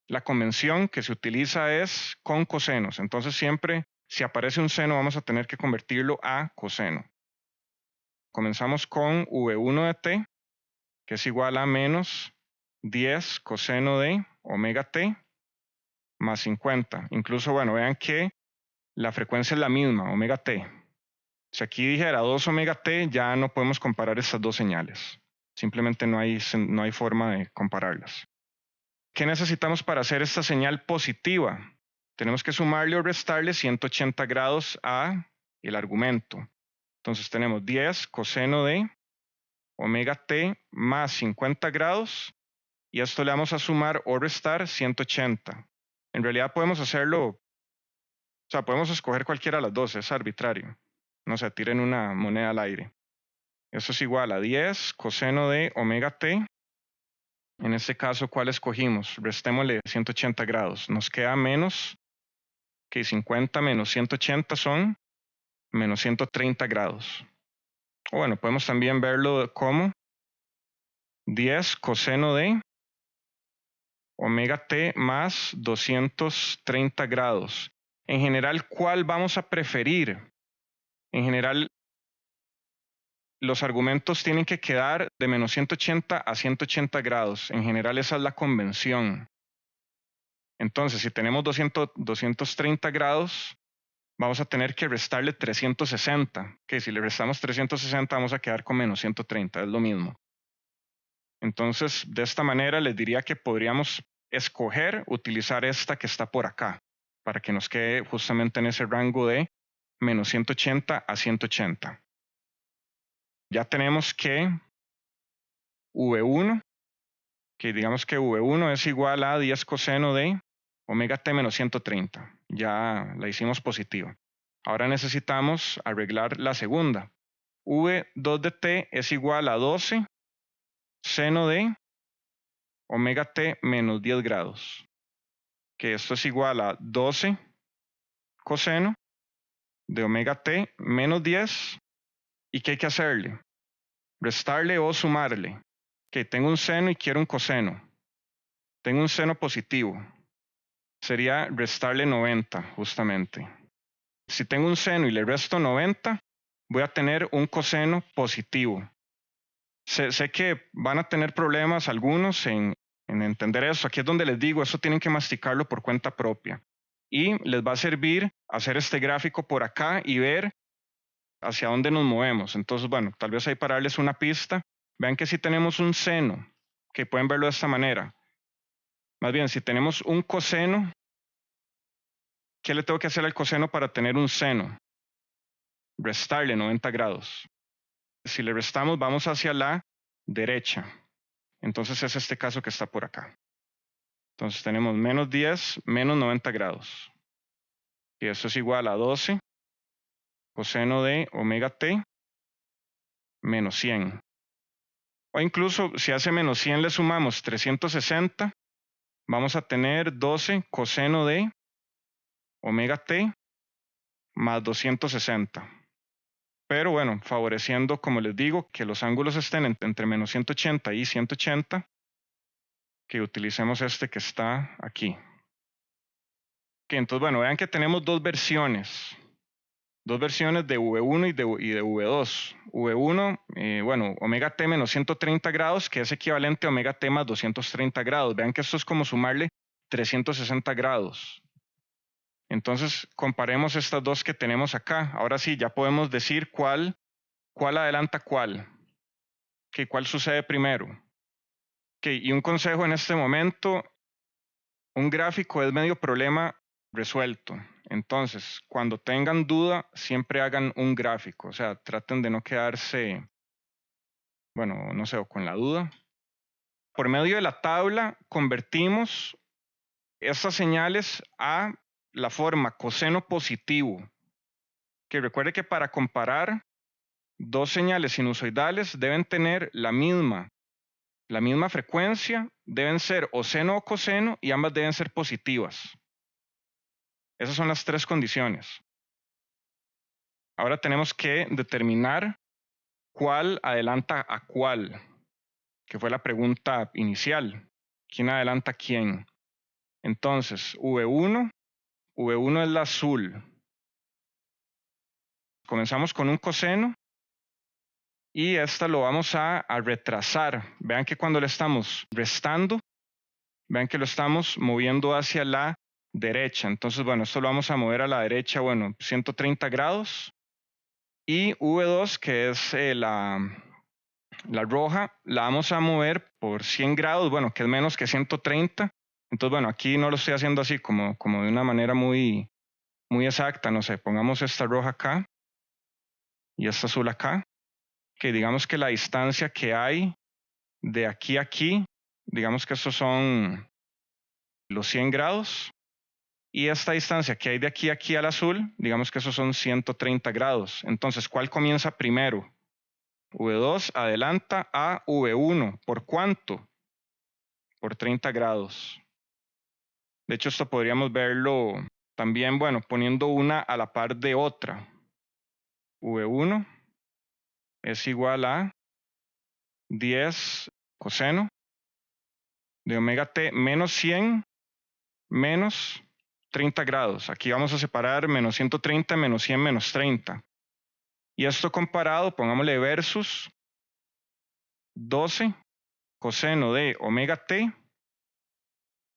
la convención que se utiliza es con cosenos. Entonces, siempre si aparece un seno, vamos a tener que convertirlo a coseno. Comenzamos con V1 de t, que es igual a menos 10 coseno de omega t más 50. Incluso, bueno, vean que la frecuencia es la misma, omega t. Si aquí dijera 2 omega t, ya no podemos comparar estas dos señales. Simplemente no hay forma de compararlas. ¿Qué necesitamos para hacer esta señal positiva? Tenemos que sumarle o restarle 180 grados a el argumento. Entonces tenemos 10 coseno de omega t más 50 grados y a esto le vamos a sumar o restar 180. En realidad podemos hacerlo, o sea, podemos escoger cualquiera de las dos, es arbitrario. No sé, tiren una moneda al aire. Eso es igual a 10 coseno de omega t. En este caso, ¿cuál escogimos? Restémosle 180 grados. Nos queda menos que 50 menos 180 son menos 130 grados. O bueno, podemos también verlo como 10 coseno de omega t más 230 grados. En general, ¿cuál vamos a preferir? En general, los argumentos tienen que quedar de menos 180 a 180 grados. En general, esa es la convención. Entonces, si tenemos 230 grados, vamos a tener que restarle 360. Que si le restamos 360, vamos a quedar con menos 130, es lo mismo. Entonces, de esta manera les diría que podríamos escoger utilizar esta que está por acá, para que nos quede justamente en ese rango de menos 180 a 180. Ya tenemos que V1, que digamos que V1 es igual a 10 coseno de omega t menos 130. Ya la hicimos positiva. Ahora necesitamos arreglar la segunda. V2 de t es igual a 12 seno de omega t menos 10 grados. Que esto es igual a 12 coseno de omega t menos 10. ¿Y qué hay que hacerle? Restarle o sumarle. Que tengo un seno y quiero un coseno. Tengo un seno positivo. Sería restarle 90 justamente. Si tengo un seno y le resto 90, voy a tener un coseno positivo. Sé que van a tener problemas algunos en entender eso. Aquí es donde les digo, eso tienen que masticarlo por cuenta propia. Y les va a servir hacer este gráfico por acá y ver hacia dónde nos movemos. Entonces, bueno, tal vez ahí para darles una pista. Vean que si tenemos un seno, que pueden verlo de esta manera. Más bien, si tenemos un coseno, ¿qué le tengo que hacer al coseno para tener un seno? Restarle 90 grados. Si le restamos, vamos hacia la derecha. Entonces es este caso que está por acá. Entonces tenemos menos 10 menos 90 grados. Y eso es igual a 12 coseno de omega t menos 100. O incluso si hace menos 100 le sumamos 360, vamos a tener 12 coseno de omega t más 260. Pero bueno, favoreciendo, como les digo, que los ángulos estén entre menos 180 y 180, que utilicemos este que está aquí. Que entonces, bueno, vean que tenemos dos versiones de V1 y de V2. V1, bueno, omega t menos 130 grados, que es equivalente a omega t más 230 grados. Vean que esto es como sumarle 360 grados. Entonces, comparemos estas dos que tenemos acá. Ahora sí, ya podemos decir cuál adelanta cuál. ¿Cuál sucede primero? Y un consejo en este momento, un gráfico es medio problema resuelto. Entonces, cuando tengan duda, siempre hagan un gráfico. O sea, traten de no quedarse, bueno, no sé, o con la duda. Por medio de la tabla, convertimos estas señales a la forma coseno positivo. Que recuerde que para comparar dos señales sinusoidales deben tener la misma frecuencia, deben ser o seno o coseno y ambas deben ser positivas. Esas son las tres condiciones. Ahora tenemos que determinar cuál adelanta a cuál, que fue la pregunta inicial. ¿Quién adelanta a quién? Entonces, V1 es la azul. Comenzamos con un coseno y esta lo vamos a retrasar. Vean que cuando le estamos restando, vean que lo estamos moviendo hacia la derecha. Entonces, bueno, esto lo vamos a mover a la derecha, bueno, 130 grados. Y V2, que es la roja, la vamos a mover por 100 grados, bueno, que es menos que 130. Entonces, bueno, aquí no lo estoy haciendo así como de una manera muy exacta, no sé, pongamos esta roja acá y esta azul acá, que digamos que la distancia que hay de aquí a aquí digamos que estos son los 100 grados. Y esta distancia que hay de aquí a aquí al azul, digamos que esos son 130 grados. Entonces, ¿cuál comienza primero? V2 adelanta a V1. ¿Por cuánto? Por 30 grados. De hecho, esto podríamos verlo también, bueno, poniendo una a la par de otra. V1 es igual a 10 coseno de omega t menos 100 menos 30 grados. Aquí vamos a separar menos 130 menos 100 menos 30. Y esto comparado, pongámosle versus 12 coseno de omega t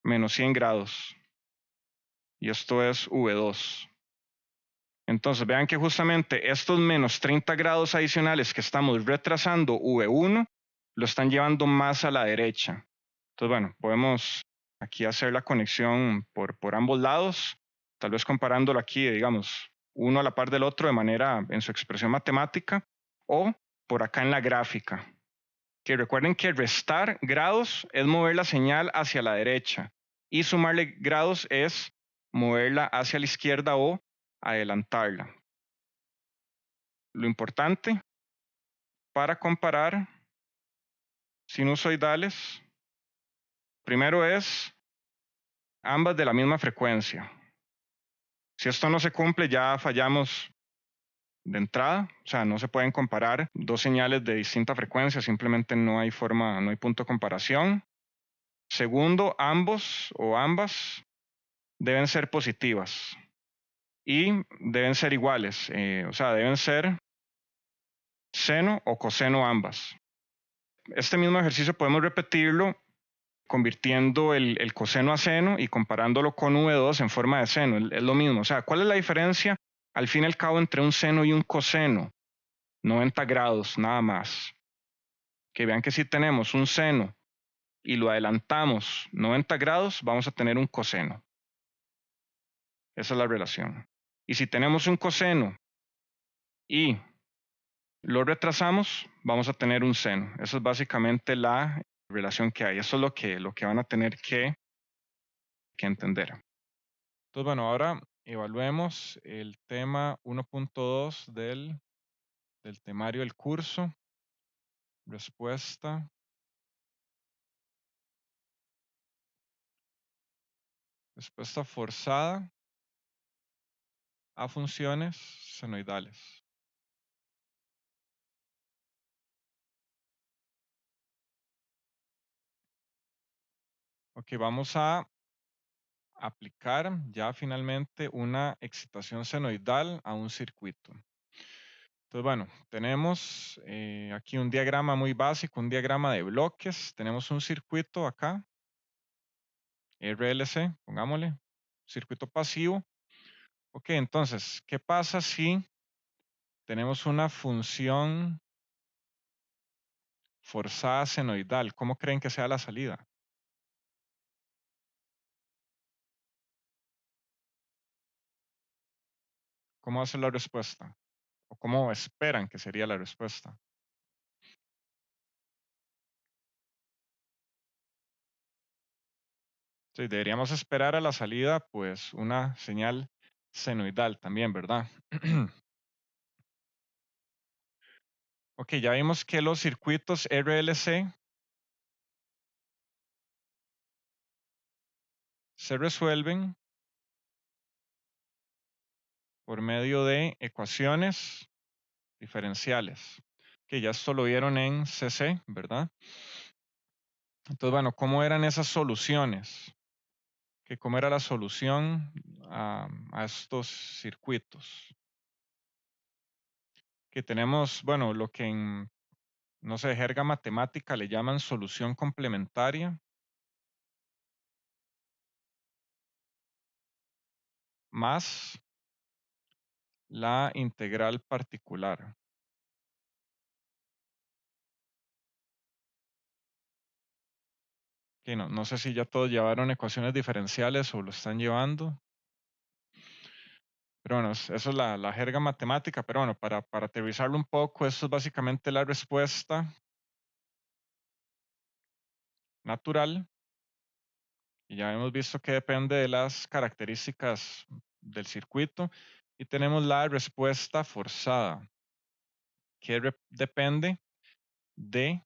menos 100 grados. Y esto es V2. Entonces vean que justamente estos menos 30 grados adicionales que estamos retrasando V1 lo están llevando más a la derecha. Entonces bueno, podemos aquí hacer la conexión por ambos lados, tal vez comparándolo aquí, digamos, uno a la par del otro de manera en su expresión matemática o por acá en la gráfica. Que recuerden que restar grados es mover la señal hacia la derecha y sumarle grados es moverla hacia la izquierda o adelantarla. Lo importante para comparar sinusoidales, primero es ambas de la misma frecuencia. Si esto no se cumple, ya fallamos de entrada, o sea, no se pueden comparar dos señales de distinta frecuencia, simplemente no hay forma, no hay punto de comparación. Segundo, ambos o ambas deben ser positivas y deben ser iguales, o sea, deben ser seno o coseno ambas. Este mismo ejercicio podemos repetirlo convirtiendo el coseno a seno y comparándolo con V2 en forma de seno. Es lo mismo. O sea, ¿cuál es la diferencia al fin y al cabo entre un seno y un coseno? 90 grados, nada más. Que vean que si tenemos un seno y lo adelantamos 90 grados, vamos a tener un coseno. Esa es la relación. Y si tenemos un coseno y lo retrasamos, vamos a tener un seno. Esa es básicamente la relación que hay. Eso es lo que van a tener que entender. Entonces, bueno, ahora evaluemos el tema 1.2 del temario del curso. Respuesta. Respuesta forzada a funciones senoidales. Ok, vamos a aplicar ya finalmente una excitación senoidal a un circuito. Entonces, bueno, tenemos aquí un diagrama muy básico, un diagrama de bloques. Tenemos un circuito acá, RLC, pongámosle, circuito pasivo. Ok, entonces, ¿qué pasa si tenemos una función forzada senoidal? ¿Cómo creen que sea la salida? ¿Cómo va a ser la respuesta? ¿O cómo esperan que sería la respuesta? Sí, deberíamos esperar a la salida, pues, una señal senoidal también, ¿verdad? Ok, ya vimos que los circuitos RLC se resuelven por medio de ecuaciones diferenciales, que ya esto lo vieron en CC, ¿verdad? Entonces, bueno, ¿cómo eran esas soluciones? Que cómo era la solución a estos circuitos. Que tenemos, bueno, lo que en, no sé, jerga matemática le llaman solución complementaria, más la integral particular. Que no sé si ya todos llevaron ecuaciones diferenciales o lo están llevando. Pero bueno, eso es la jerga matemática. Pero bueno, para aterrizarlo un poco, esto es básicamente la respuesta natural, y ya hemos visto que depende de las características del circuito, y tenemos la respuesta forzada, que depende de,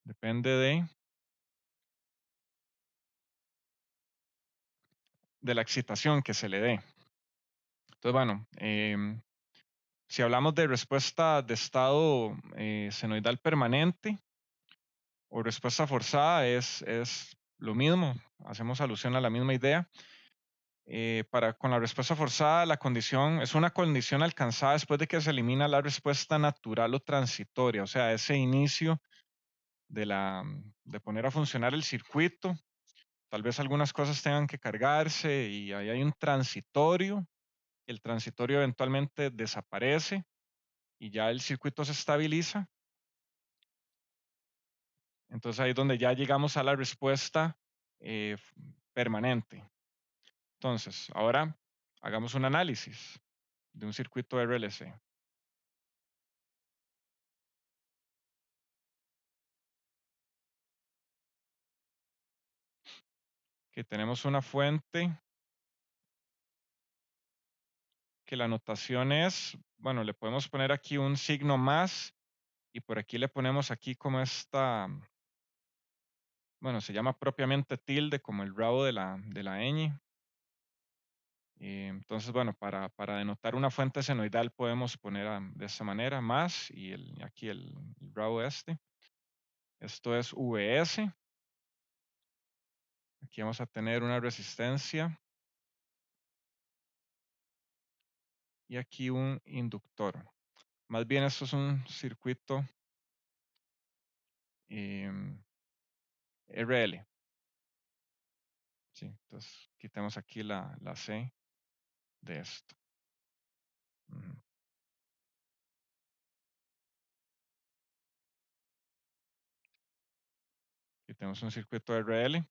depende de la excitación que se le dé. Entonces, bueno, si hablamos de respuesta de estado senoidal permanente o respuesta forzada, es lo mismo, hacemos alusión a la misma idea. Con la respuesta forzada, la condición es una condición alcanzada después de que se elimina la respuesta natural o transitoria, o sea, ese inicio de poner a funcionar el circuito. Tal vez algunas cosas tengan que cargarse y ahí hay un transitorio. El transitorio eventualmente desaparece y ya el circuito se estabiliza. Entonces ahí es donde ya llegamos a la respuesta eh, permanente. Entonces, ahora hagamos un análisis de un circuito RLC. Que tenemos una fuente que la notación es, bueno, le podemos poner aquí un signo más y por aquí le ponemos aquí como esta, bueno, se llama propiamente tilde, como el rabo de la ñ. Entonces, bueno, para denotar una fuente senoidal podemos poner de esta manera más y aquí el rabo este. Esto es VS. Aquí vamos a tener una resistencia y aquí un inductor. Más bien esto es un circuito RL. Sí, entonces quitemos aquí la C de esto. Ujú. Aquí tenemos un circuito RL.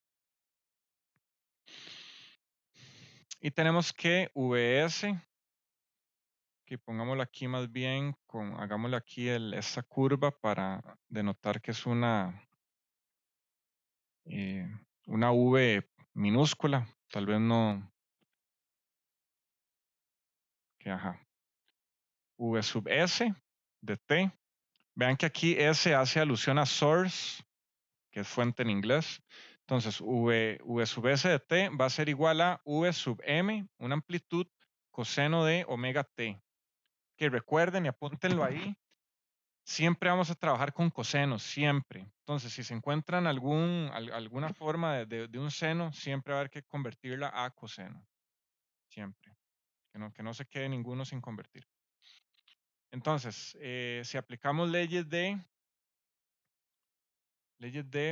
Y tenemos que VS, que pongámoslo aquí más bien, hagámosle aquí esta curva para denotar que es eh, una V minúscula. Tal vez no, que ajá. V sub S de T. Vean que aquí S hace alusión a source, que es fuente en inglés. Entonces, V sub S de T va a ser igual a V sub M, una amplitud coseno de omega T. Que recuerden y apúntenlo ahí, siempre vamos a trabajar con cosenos, siempre. Entonces, si se encuentran alguna forma de un seno, siempre va a haber que convertirla a coseno. Siempre. Que no se quede ninguno sin convertir. Entonces, si aplicamos leyes de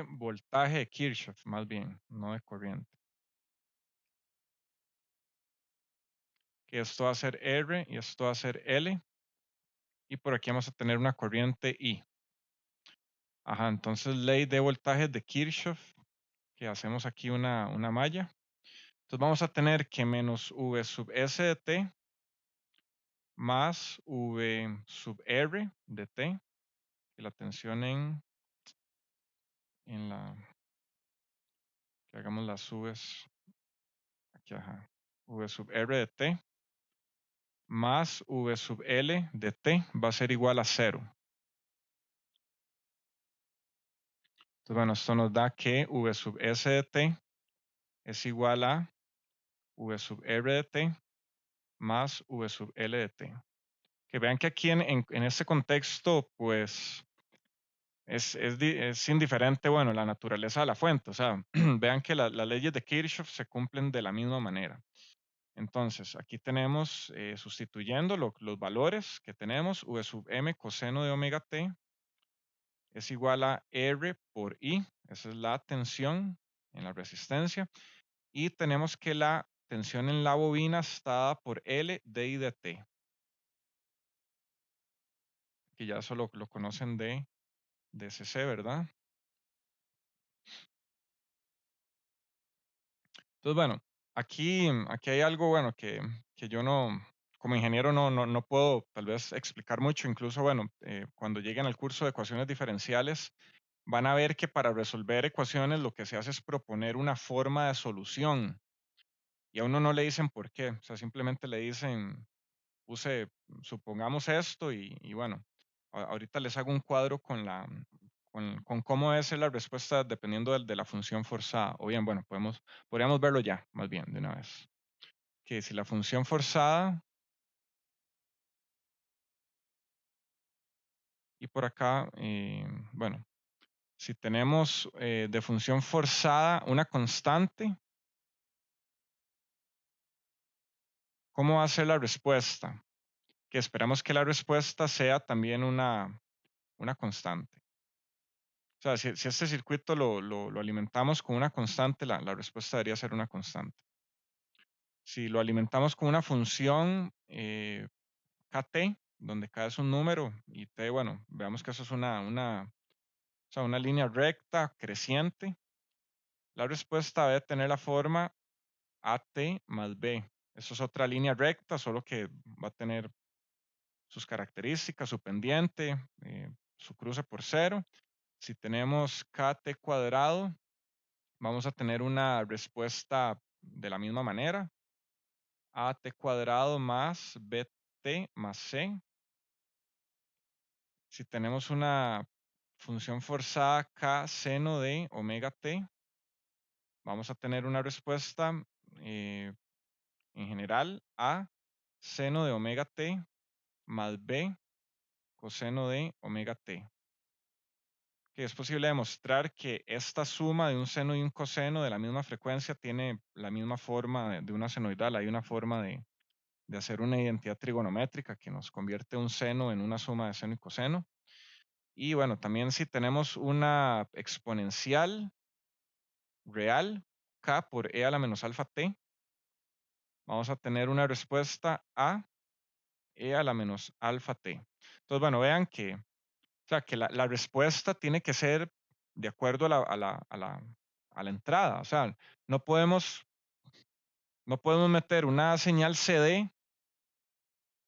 voltaje de Kirchhoff, más bien, no de corriente. Que esto va a ser R y esto va a ser L. Y por aquí vamos a tener una corriente I. Ajá, entonces ley de voltaje de Kirchhoff, que hacemos aquí una malla. Entonces vamos a tener que menos V sub S de T más V sub R de T, y la tensión en la, que hagamos las V's, aquí, ajá, V sub R de T más V sub L de T va a ser igual a 0. Entonces, bueno, esto nos da que V sub S de T es igual a V sub R de T más V sub L de T. Que vean que aquí en este contexto, pues, es indiferente, bueno, la naturaleza de la fuente. O sea, vean que las leyes de Kirchhoff se cumplen de la misma manera. Entonces, aquí tenemos, sustituyendo los valores que tenemos, V sub m coseno de omega t es igual a R por I. Esa es la tensión en la resistencia. Y tenemos que la tensión en la bobina está dada por L de I de T, que ya eso lo conocen de CC, ¿verdad? Entonces, bueno, aquí hay algo, bueno, que yo no como ingeniero no puedo tal vez explicar mucho, incluso, bueno, cuando lleguen al curso de ecuaciones diferenciales, van a ver que para resolver ecuaciones lo que se hace es proponer una forma de solución y a uno no le dicen por qué, o sea, simplemente le dicen, supongamos esto y bueno, ahorita les hago un cuadro con cómo debe ser la respuesta dependiendo de la función forzada. O bien, bueno, podríamos verlo ya, más bien, de una vez. Que si la función forzada, y por acá, bueno, si tenemos de función forzada una constante, ¿cómo va a ser la respuesta? Que esperamos que la respuesta sea también una constante. O sea, si este circuito lo alimentamos con una constante, la respuesta debería ser una constante. Si lo alimentamos con una función kt, donde k es un número y t, bueno, veamos que eso es o sea, una línea recta creciente, la respuesta debe tener la forma at más b. Eso es otra línea recta, solo que va a tener sus características, su pendiente, su cruce por cero. Si tenemos kt cuadrado, vamos a tener una respuesta de la misma manera. At cuadrado más bt más c. Si tenemos una función forzada k seno de omega t, vamos a tener una respuesta en general a seno de omega t más b coseno de omega t. Que es posible demostrar que esta suma de un seno y un coseno de la misma frecuencia tiene la misma forma de una senoidal. Hay una forma de hacer una identidad trigonométrica que nos convierte un seno en una suma de seno y coseno. Y bueno, también si tenemos una exponencial real, k por e a la menos alfa t, vamos a tener una respuesta a e a la menos alfa t. Entonces, bueno, vean que, o sea, que la respuesta tiene que ser de acuerdo a la entrada. O sea, no podemos, no podemos meter una señal CD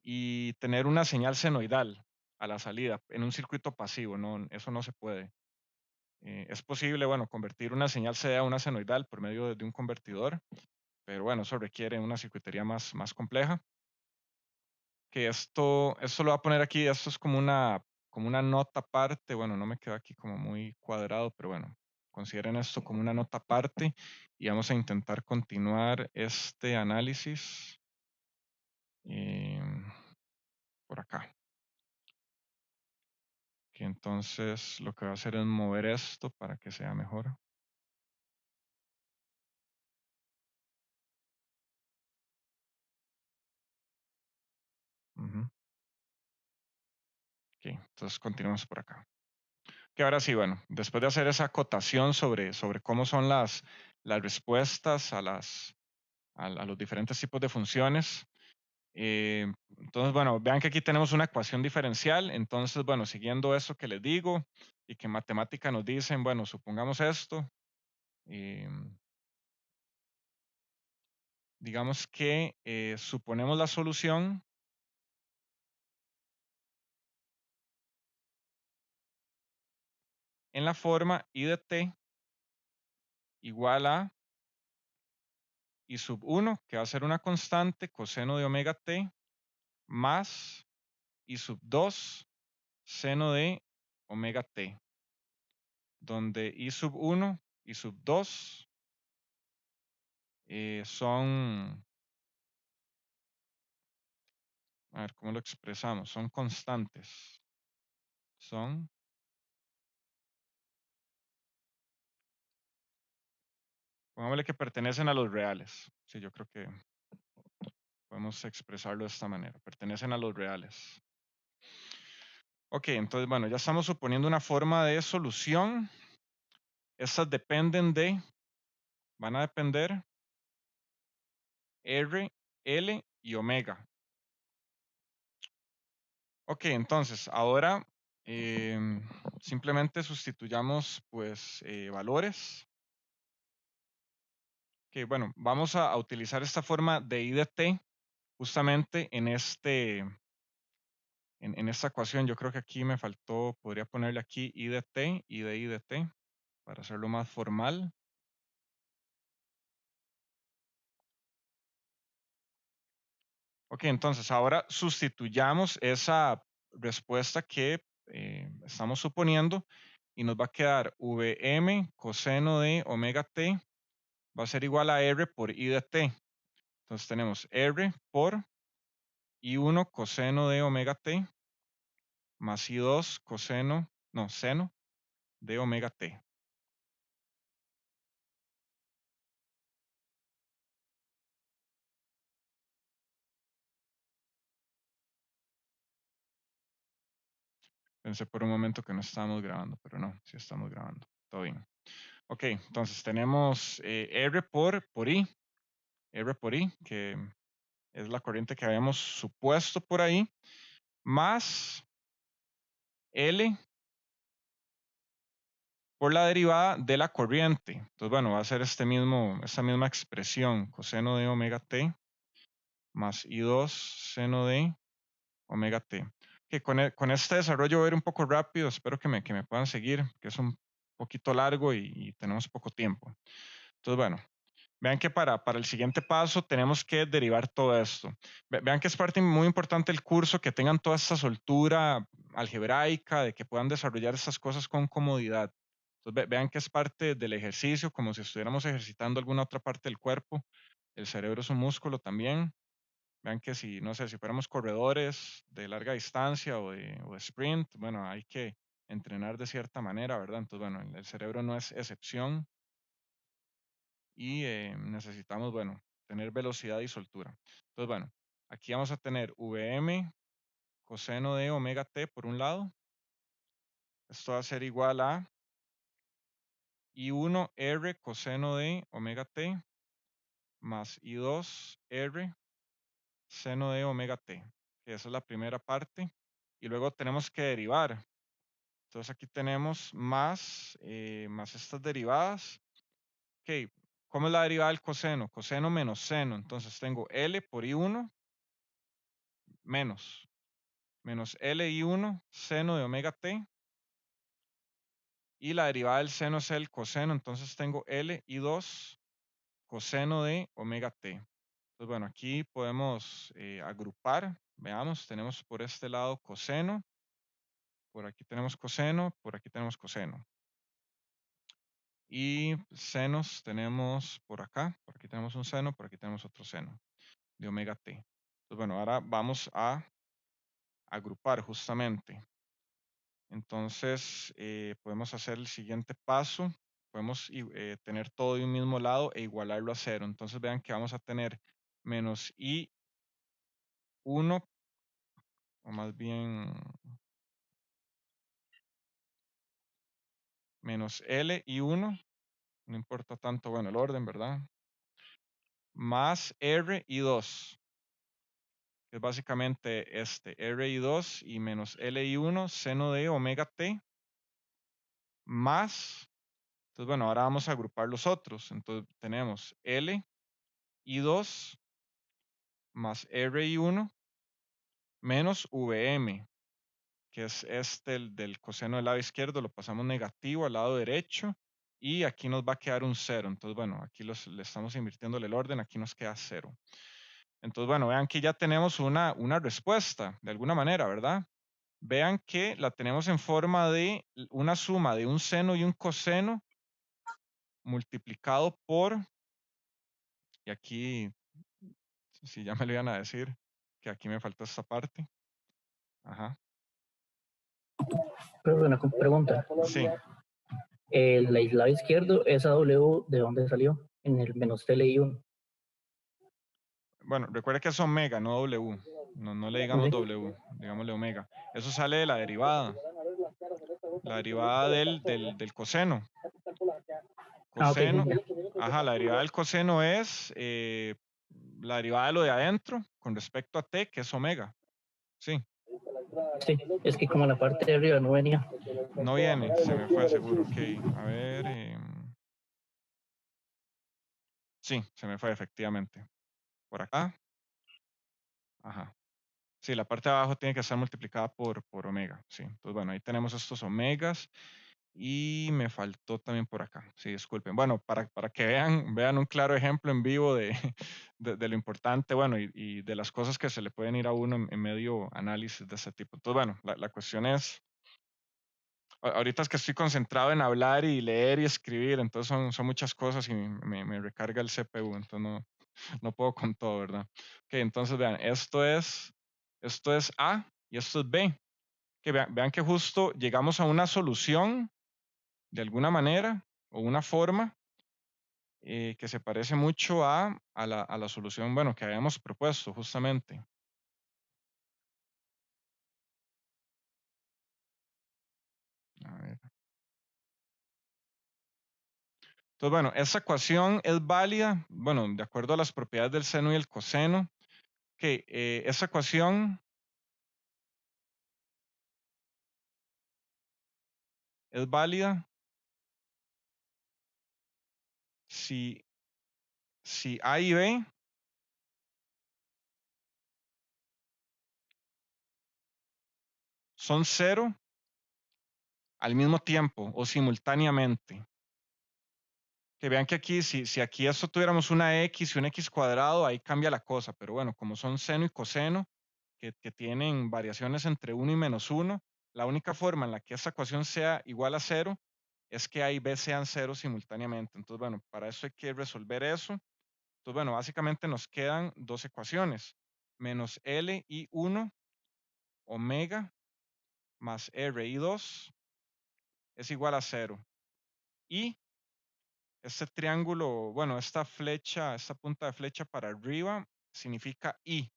y tener una señal senoidal a la salida en un circuito pasivo. No, eso no se puede. Es posible, bueno, convertir una señal CD a una senoidal por medio de un convertidor, pero bueno, eso requiere una circuitería más compleja. Que esto lo voy a poner aquí, esto es como una nota aparte, bueno, no me queda aquí como muy cuadrado, pero bueno, consideren esto como una nota aparte y vamos a intentar continuar este análisis por acá. Que entonces lo que va a hacer es mover esto para que sea mejor. Ujú. Ok, entonces continuamos por acá. Que ahora sí, bueno, después de hacer esa acotación sobre cómo son las respuestas a los diferentes tipos de funciones, entonces, bueno, vean que aquí tenemos una ecuación diferencial. Entonces, bueno, siguiendo eso que les digo y que en matemática nos dicen, bueno, supongamos esto, eh, digamos que suponemos la solución en la forma i de t igual a i sub 1, que va a ser una constante coseno de omega t, más i sub 2 seno de omega t, donde i sub 1 y sub 2 son, a ver, ¿cómo lo expresamos? Son constantes. Son, pongámosle que pertenecen a los reales. Sí, yo creo que podemos expresarlo de esta manera. Pertenecen a los reales. Ok, entonces, bueno, ya estamos suponiendo una forma de solución. Estas van a depender R, L y omega. Ok, entonces, ahora simplemente sustituyamos pues valores. Que bueno, vamos a utilizar esta forma de I de t justamente en esta ecuación, yo creo que aquí me faltó, podría ponerle aquí I de t y de I de t para hacerlo más formal. Ok, entonces ahora sustituyamos esa respuesta que estamos suponiendo y nos va a quedar Vm coseno de omega t va a ser igual a R por I de t. Entonces tenemos R por I1 coseno de omega t más I2 seno de omega t. Pensé por un momento que no estábamos grabando, pero no, sí estamos grabando. Todo bien. Ok, entonces tenemos R por I, R por I, que es la corriente que habíamos supuesto por ahí, más L por la derivada de la corriente. Entonces, bueno, va a ser esta misma expresión, coseno de omega t más I2 seno de omega t. Que con este desarrollo voy a ir un poco rápido, espero que me puedan seguir, que es un poquito largo y tenemos poco tiempo. Entonces, bueno, vean que para el siguiente paso tenemos que derivar todo esto. Vean que es parte muy importante del curso que tengan toda esta soltura algebraica, de que puedan desarrollar estas cosas con comodidad. Entonces, vean que es parte del ejercicio, como si estuviéramos ejercitando alguna otra parte del cuerpo. El cerebro es un músculo también. Vean que si, no sé, si fuéramos corredores de larga distancia o de sprint, bueno, hay que entrenar de cierta manera, ¿verdad? Entonces, bueno, el cerebro no es excepción y necesitamos, bueno, tener velocidad y soltura. Entonces, bueno, aquí vamos a tener Vm coseno de omega t por un lado. Esto va a ser igual a I1 R coseno de omega t más I2 R seno de omega t, que esa es la primera parte. Y luego tenemos que derivar. Entonces aquí tenemos más estas derivadas. Ok, ¿cómo es la derivada del coseno? Coseno menos seno. Entonces tengo L por I1 menos LI1 seno de omega t. Y la derivada del seno es el coseno. Entonces tengo LI2 coseno de omega t. Entonces, bueno, aquí podemos agrupar. Veamos, tenemos por este lado coseno. Por aquí tenemos coseno, por aquí tenemos coseno. Y senos tenemos por acá, por aquí tenemos un seno, por aquí tenemos otro seno de omega t. Entonces, bueno, ahora vamos a agrupar justamente. Entonces, podemos hacer el siguiente paso. Podemos tener todo de un mismo lado e igualarlo a cero. Entonces, vean que vamos a tener menos I1, o más bien menos LI1, no importa tanto, bueno, el orden, ¿verdad? Más RI2, que es básicamente este RI2 y menos LI1 seno de omega t más, entonces bueno, ahora vamos a agrupar los otros. Entonces tenemos LI2 más RI1 menos VM, que es este el del coseno del lado izquierdo, lo pasamos negativo al lado derecho y aquí nos va a quedar un cero. Entonces bueno, aquí le estamos invirtiendo el orden, aquí nos queda cero. Entonces bueno, vean que ya tenemos una respuesta de alguna manera, ¿verdad? Vean que la tenemos en forma de una suma de un seno y un coseno multiplicado por, y aquí, si ya me lo iban a decir, que aquí me faltó esta parte. Ajá. Pero una pregunta. Sí, El aislado izquierdo, esa W, ¿de dónde salió? En el menos TLI1. bueno, recuerde que es omega, no W. No le digamos ¿Sí? W, digámosle omega. Eso sale de la derivada del coseno. Ah, ok, Coseno, ya. ajá, la derivada del coseno es la derivada de lo de adentro con respecto a t, que es omega. Sí, Sí, es que como la parte de arriba no venía. no viene, se me fue seguro. Ok, a ver. Sí, se me fue efectivamente. Por acá. Ajá. Sí, la parte de abajo tiene que estar multiplicada por omega. Sí. Entonces, bueno, ahí tenemos estos omegas. Y me faltó también por acá. Sí, disculpen. Bueno, para que vean un claro ejemplo en vivo de, de lo importante, bueno, y de las cosas que se le pueden ir a uno en medio análisis de este tipo. Entonces, bueno, la cuestión es, ahorita es que estoy concentrado en hablar y leer y escribir, entonces son muchas cosas y me recarga el CPU, entonces no puedo con todo, ¿verdad? Ok, entonces vean, esto es A y esto es B. Que vean que justo llegamos a una solución de alguna manera o una forma que se parece mucho a la solución, bueno, que habíamos propuesto justamente. A ver. Entonces, bueno, esa ecuación es válida, bueno, de acuerdo a las propiedades del seno y el coseno, que esa ecuación es válida si, si A y B son cero al mismo tiempo o simultáneamente. Que vean que aquí, si aquí esto tuviéramos una x y un x cuadrado, ahí cambia la cosa, pero bueno, como son seno y coseno, que tienen variaciones entre 1 y -1, la única forma en la que esta ecuación sea igual a cero es que A y B sean cero simultáneamente. Entonces, bueno, para eso hay que resolver eso. Entonces, bueno, básicamente nos quedan dos ecuaciones, menos L y 1 omega más R y 2 es igual a cero. Y este triángulo, bueno, esta flecha, esta punta de flecha para arriba significa I.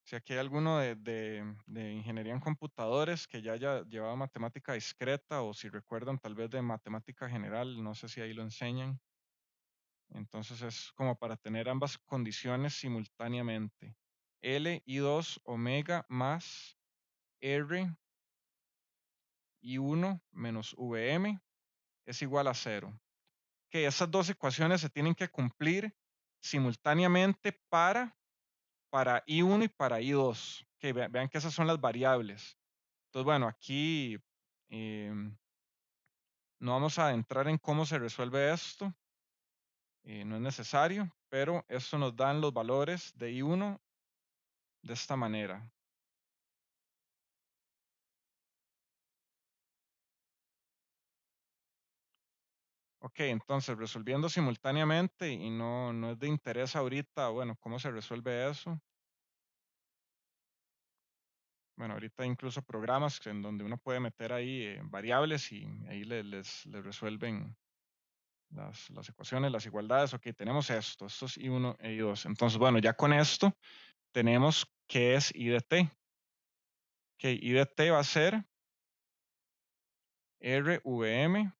Si aquí hay alguno de ingeniería en computadores que ya haya llevado matemática discreta o si recuerdan tal vez de matemática general, no sé si ahí lo enseñan. Entonces es como para tener ambas condiciones simultáneamente. L y 2 omega más R y 1 menos Vm es igual a cero. Que esas dos ecuaciones se tienen que cumplir simultáneamente para I1 y para I2. Que vean que esas son las variables. Entonces, bueno, aquí no vamos a entrar en cómo se resuelve esto, no es necesario, pero esto nos dan los valores de I1 de esta manera. Ok, entonces resolviendo simultáneamente y no es de interés ahorita, bueno, cómo se resuelve eso. Bueno, ahorita hay incluso programas en donde uno puede meter ahí variables y ahí les resuelven las ecuaciones, las igualdades. Ok, tenemos esto es I1 e I2. Entonces, bueno, ya con esto tenemos qué es I de t. Que I de t va a ser RVM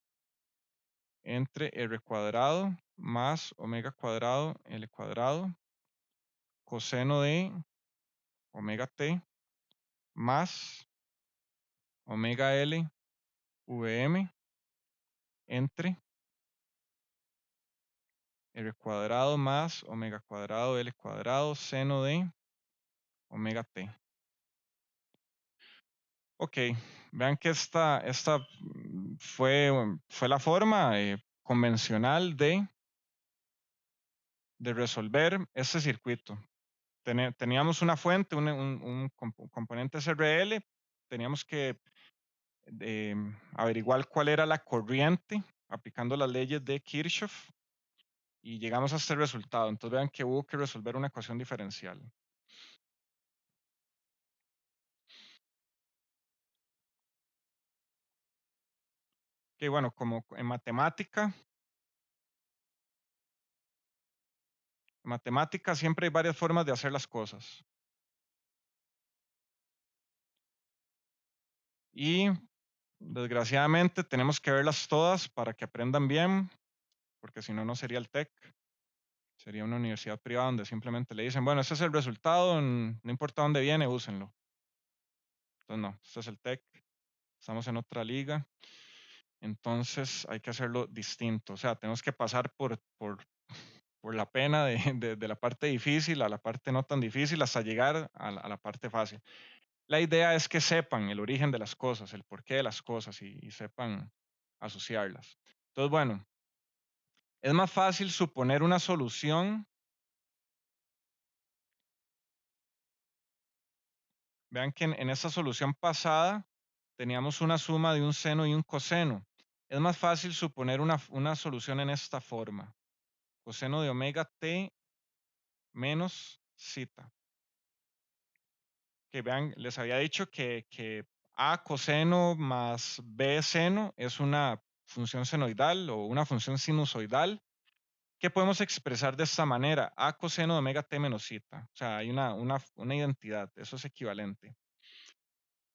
entre R cuadrado más omega cuadrado L cuadrado coseno de omega t más omega L Vm entre R cuadrado más omega cuadrado L cuadrado seno de omega t. Ok, vean que esta fue la forma convencional de resolver este circuito. Teníamos una fuente, un componente SRL, teníamos que averiguar cuál era la corriente aplicando las leyes de Kirchhoff y llegamos a este resultado. Entonces vean que hubo que resolver una ecuación diferencial. Que bueno, como en matemática siempre hay varias formas de hacer las cosas. Y desgraciadamente tenemos que verlas todas para que aprendan bien, porque si no, no sería el TEC. Sería una universidad privada donde simplemente le dicen, bueno, ese es el resultado, no importa dónde viene, úsenlo. Entonces, no, este es el TEC, estamos en otra liga, entonces hay que hacerlo distinto. O sea, tenemos que pasar por por la pena de la parte difícil a la parte no tan difícil hasta llegar a la parte fácil. La idea es que sepan el origen de las cosas, el porqué de las cosas y sepan asociarlas. Entonces, bueno, es más fácil suponer una solución. Vean que en esta solución pasada teníamos una suma de un seno y un coseno. Es más fácil suponer una solución en esta forma. Coseno de omega t menos zeta. Que vean, les había dicho que a coseno más b seno es una función senoidal o una función sinusoidal que podemos expresar de esta manera, a coseno de omega t menos zeta. O sea, hay una identidad, eso es equivalente.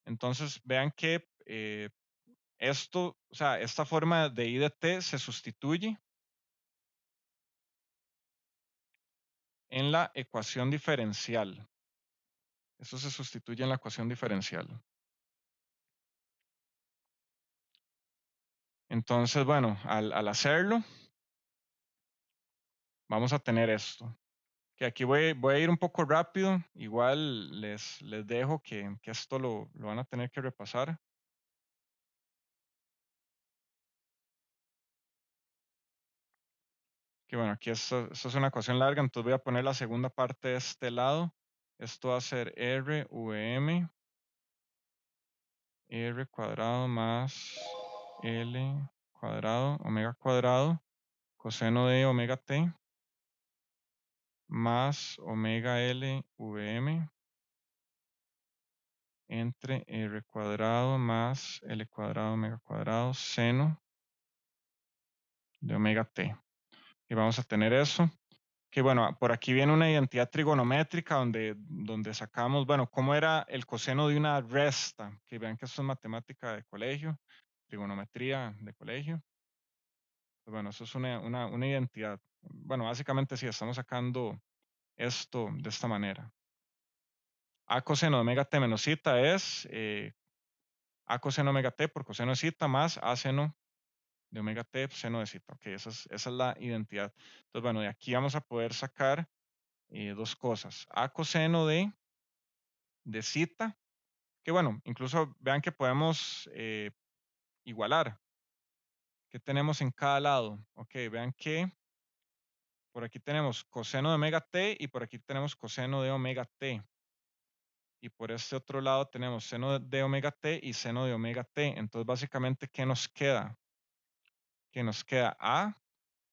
Entonces, vean que esto, o sea, esta forma de I de t se sustituye en la ecuación diferencial. Eso se sustituye en la ecuación diferencial. Entonces, bueno, al hacerlo, vamos a tener esto. Que aquí voy a ir un poco rápido. Igual les dejo que esto lo van a tener que repasar. Que bueno, aquí esto es una ecuación larga, entonces voy a poner la segunda parte de este lado. Esto va a ser RVM, R cuadrado más L cuadrado, omega cuadrado, coseno de omega t, más omega L VM, entre R cuadrado más L cuadrado omega cuadrado, seno de omega t. Y vamos a tener eso. Que bueno, por aquí viene una identidad trigonométrica donde sacamos, bueno, cómo era el coseno de una resta. Que vean que esto es matemática de colegio, trigonometría de colegio. Pues bueno, eso es una identidad. Bueno, básicamente sí, estamos sacando esto de esta manera. A coseno de omega t menos zeta es A coseno de omega t por coseno de zeta más A seno de omega t seno de zeta. Ok, esa es la identidad. Entonces, bueno, de aquí vamos a poder sacar dos cosas. A coseno de zeta, que bueno, incluso vean que podemos igualar. ¿Qué tenemos en cada lado? Ok, vean que por aquí tenemos coseno de omega t y por aquí tenemos coseno de omega t. Y por este otro lado tenemos seno de omega t y seno de omega t. Entonces, básicamente, ¿qué nos queda? Que nos queda A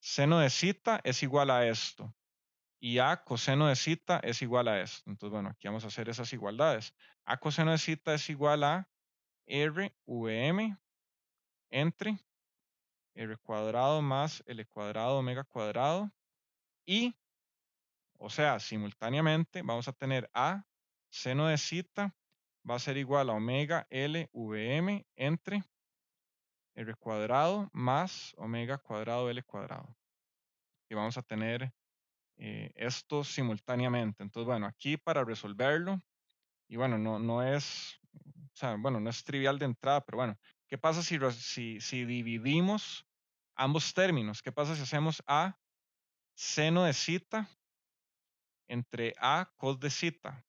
seno de zeta es igual a esto. Y A coseno de zeta es igual a esto. Entonces, bueno, aquí vamos a hacer esas igualdades. A coseno de zeta es igual a RVM entre R cuadrado más L cuadrado omega cuadrado. Y, o sea, simultáneamente vamos a tener A seno de zeta va a ser igual a omega L VM entre R cuadrado más omega cuadrado L cuadrado. Y vamos a tener esto simultáneamente. Entonces, bueno, aquí para resolverlo, y bueno, no es, o sea, bueno, no es trivial de entrada, pero bueno, ¿qué pasa si dividimos ambos términos? ¿Qué pasa si hacemos A seno de zeta entre A cos de zeta?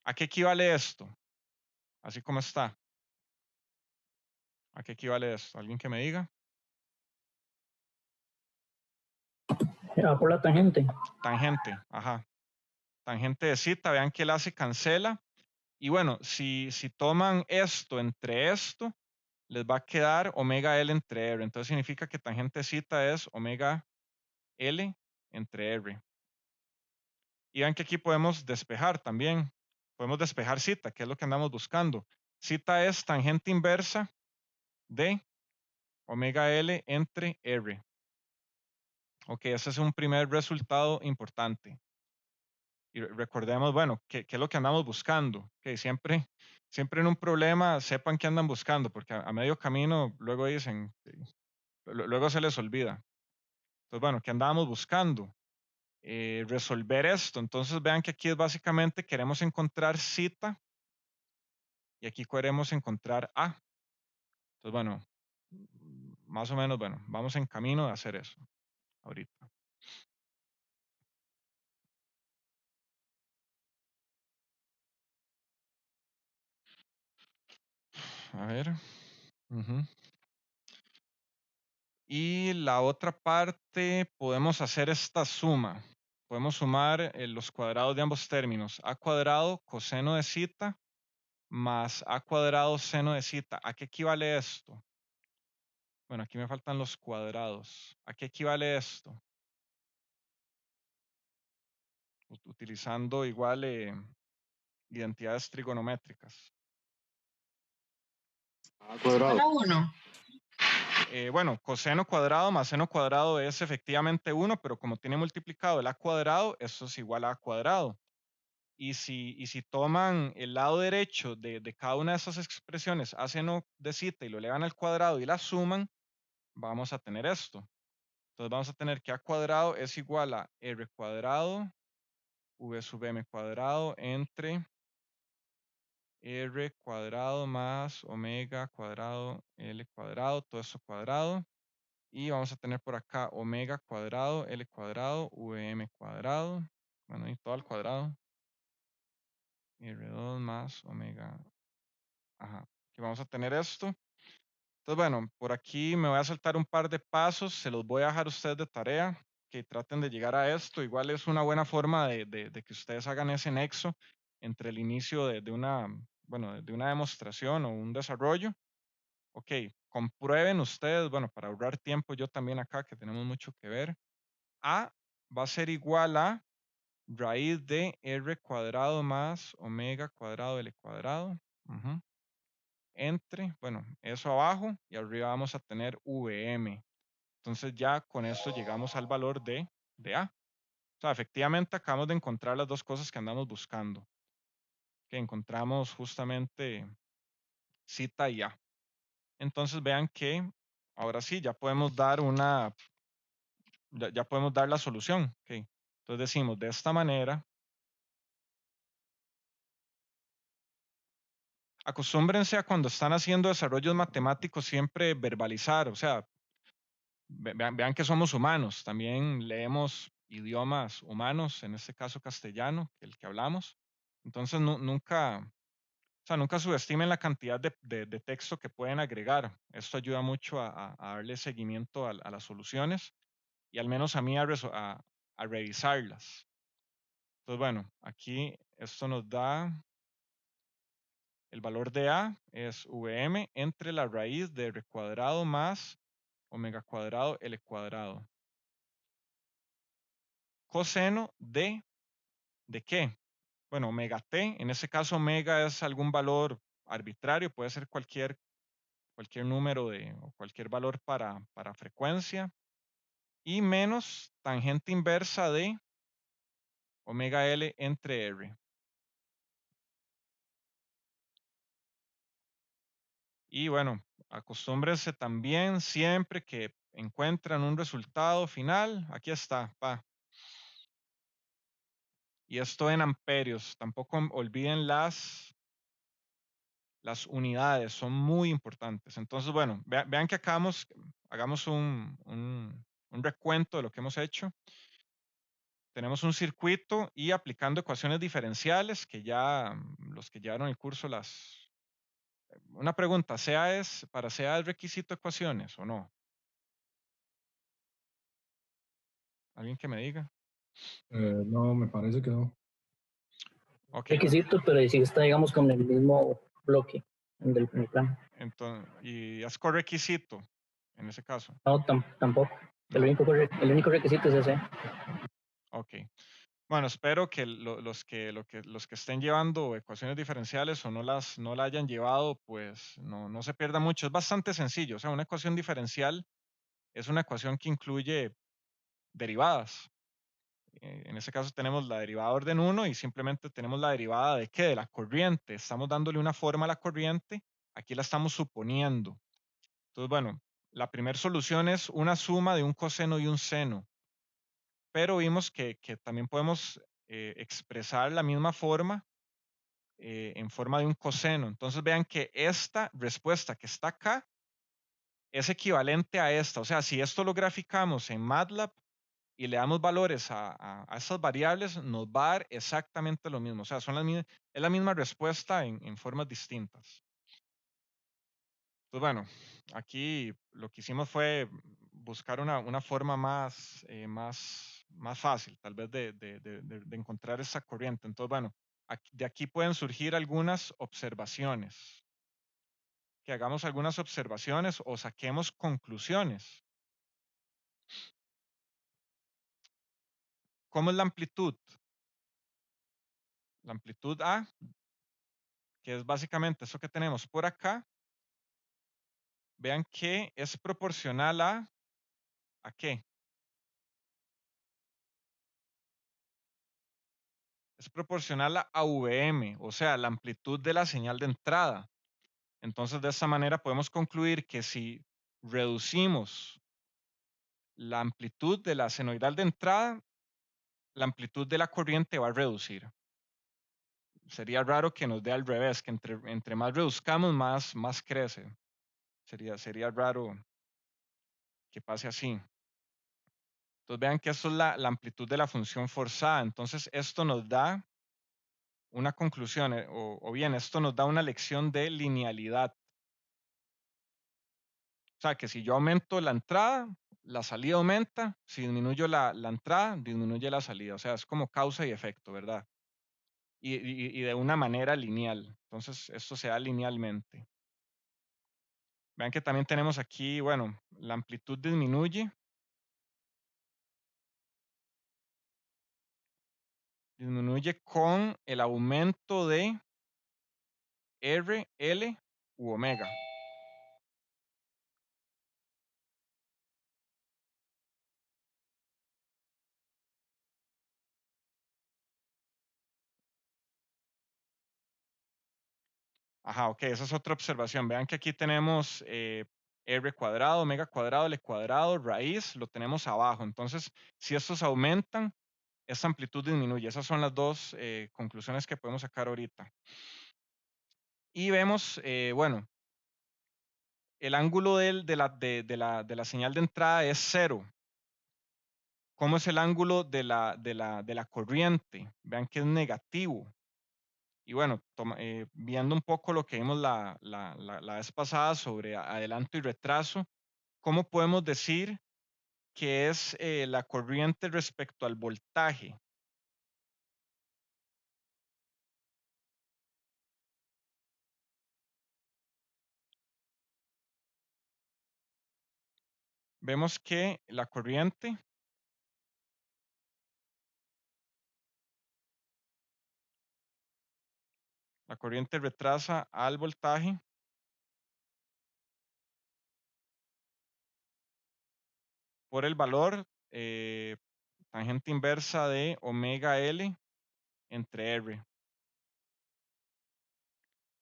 ¿A qué equivale esto? Así como está. ¿A qué equivale esto? ¿Alguien que me diga? A por la tangente. Tangente, ajá. Tangente de zeta, vean que el A se cancela. Y bueno, si toman esto entre esto, les va a quedar omega L entre R. Entonces significa que tangente zeta es omega L entre R. Y vean que aquí podemos despejar también. Podemos despejar zeta, que es lo que andamos buscando. Zeta es tangente inversa de omega L entre R. Ok, ese es un primer resultado importante. Y recordemos, bueno, ¿qué es lo que andamos buscando? Que siempre en un problema sepan qué andan buscando, porque a medio camino luego dicen, luego se les olvida. Entonces, bueno, ¿qué andábamos buscando? Resolver esto. Entonces, vean que aquí es básicamente queremos encontrar cita y aquí queremos encontrar A. Entonces, bueno, más o menos, bueno, vamos en camino de hacer eso ahorita. a ver. Ujú. Y la otra parte, podemos hacer esta suma. Podemos sumar los cuadrados de ambos términos. A cuadrado coseno de zeta más a cuadrado seno de zeta. ¿A qué equivale esto? Bueno, aquí me faltan los cuadrados. ¿A qué equivale esto? Utilizando igual identidades trigonométricas. A cuadrado. Para 1. Bueno, coseno cuadrado más seno cuadrado es efectivamente 1, pero como tiene multiplicado el a cuadrado, eso es igual a cuadrado. Y si toman el lado derecho de cada una de esas expresiones a seno de zeta y lo elevan al cuadrado y la suman, vamos a tener esto. Entonces vamos a tener que a cuadrado es igual a r cuadrado v sub m cuadrado entre r cuadrado más omega cuadrado l cuadrado, todo eso cuadrado. Y vamos a tener por acá omega cuadrado l cuadrado vm cuadrado. Bueno, y todo al cuadrado. R2 más omega. Ajá. Aquí vamos a tener esto. Entonces, bueno, por aquí me voy a saltar un par de pasos. Se los voy a dejar a ustedes de tarea. Que traten de llegar a esto. Igual es una buena forma de que ustedes hagan ese nexo entre el inicio de una, bueno, de una demostración o un desarrollo. Ok, comprueben ustedes, bueno, para ahorrar tiempo yo también acá, que tenemos mucho que ver. A va a ser igual a raíz de r cuadrado más omega cuadrado l cuadrado. Entre, bueno, eso abajo y arriba vamos a tener Vm. Entonces ya con esto llegamos al valor de A. O sea, efectivamente acabamos de encontrar las dos cosas que andamos buscando. Que encontramos justamente zeta y A. Entonces vean que ahora sí ya podemos dar ya podemos dar la solución. Okay. Entonces decimos de esta manera. Acostúmbrense a cuando están haciendo desarrollos matemáticos siempre verbalizar, o sea, vean que somos humanos, también leemos idiomas humanos, en este caso castellano, el que hablamos. Entonces nunca, o sea, nunca subestimen la cantidad de texto que pueden agregar. Esto ayuda mucho a darle seguimiento a las soluciones y al menos a mí a revisarlas. Entonces, bueno, aquí esto nos da el valor de A es Vm entre la raíz de r cuadrado más omega cuadrado L cuadrado. Coseno ¿de qué? Bueno, omega t, en este caso omega es algún valor arbitrario, puede ser cualquier número o cualquier valor para frecuencia. Y menos tangente inversa de omega L entre R. Y bueno, acostúmbrense también siempre que encuentran un resultado final, aquí está, pa. Y esto en amperios. Tampoco olviden las unidades, son muy importantes. Entonces, bueno, vean que hagamos un recuento de lo que hemos hecho. Tenemos un circuito y aplicando ecuaciones diferenciales, que ya los que llevaron el curso Una pregunta, ¿para SEA es requisito ecuaciones o no? ¿Alguien que me diga? No, me parece que no. Ok, Requisito, pero sí está, digamos, con el mismo bloque en el plan. entonces, ¿y es correquisito en ese caso? No, tampoco. No, El único requisito es ese. ok. Bueno, espero que los que estén llevando ecuaciones diferenciales o no la hayan llevado, pues no se pierda mucho. Es bastante sencillo. O sea, una ecuación diferencial es una ecuación que incluye derivadas. En este caso tenemos la derivada de orden 1 y simplemente tenemos la derivada de qué? De la corriente. Estamos dándole una forma a la corriente. Aquí la estamos suponiendo. Entonces, bueno, la primera solución es una suma de un coseno y un seno. Pero vimos que también podemos expresar la misma forma en forma de un coseno. Entonces vean que esta respuesta que está acá es equivalente a esta. O sea, si esto lo graficamos en MATLAB y le damos valores a estas variables, nos va a dar exactamente lo mismo. O sea, es la misma respuesta en formas distintas. Entonces, bueno, aquí lo que hicimos fue buscar una forma más fácil, tal vez, de encontrar esa corriente. Entonces, bueno, de aquí pueden surgir algunas observaciones, que hagamos algunas observaciones o saquemos conclusiones. ¿Cómo es la amplitud? La amplitud A, que es básicamente eso que tenemos por acá, vean que es proporcional ¿a qué? Es proporcional a VM, o sea, la amplitud de la señal de entrada. Entonces, de esta manera podemos concluir que si reducimos la amplitud de la senoidal de entrada, la amplitud de la corriente va a reducir. Sería raro que nos dé al revés, que entre más reduzcamos, más crece. Sería raro que pase así. Entonces vean que esto es la amplitud de la función forzada. Entonces esto nos da una conclusión, o bien esto nos da una lección de linealidad. O sea, que si yo aumento la entrada, la salida aumenta. Si disminuyo la entrada, disminuye la salida. O sea, es como causa y efecto, ¿verdad? Y de una manera lineal. Entonces, esto se da linealmente. Vean que también tenemos aquí, bueno, la amplitud disminuye. Disminuye con el aumento de R, L u omega. Ajá, ok, esa es otra observación. Vean que aquí tenemos R cuadrado, omega cuadrado, L cuadrado, raíz, lo tenemos abajo. Entonces, si estos aumentan, esta amplitud disminuye. Esas son las dos conclusiones que podemos sacar ahorita. Y vemos, bueno, el ángulo de la señal de entrada es 0. ¿Cómo es el ángulo de la corriente? Vean que es negativo. Y bueno, viendo un poco lo que vimos la vez pasada sobre adelanto y retraso, ¿cómo podemos decir que es la corriente respecto al voltaje? Vemos que la corriente retrasa al voltaje por el valor tangente inversa de omega L entre R.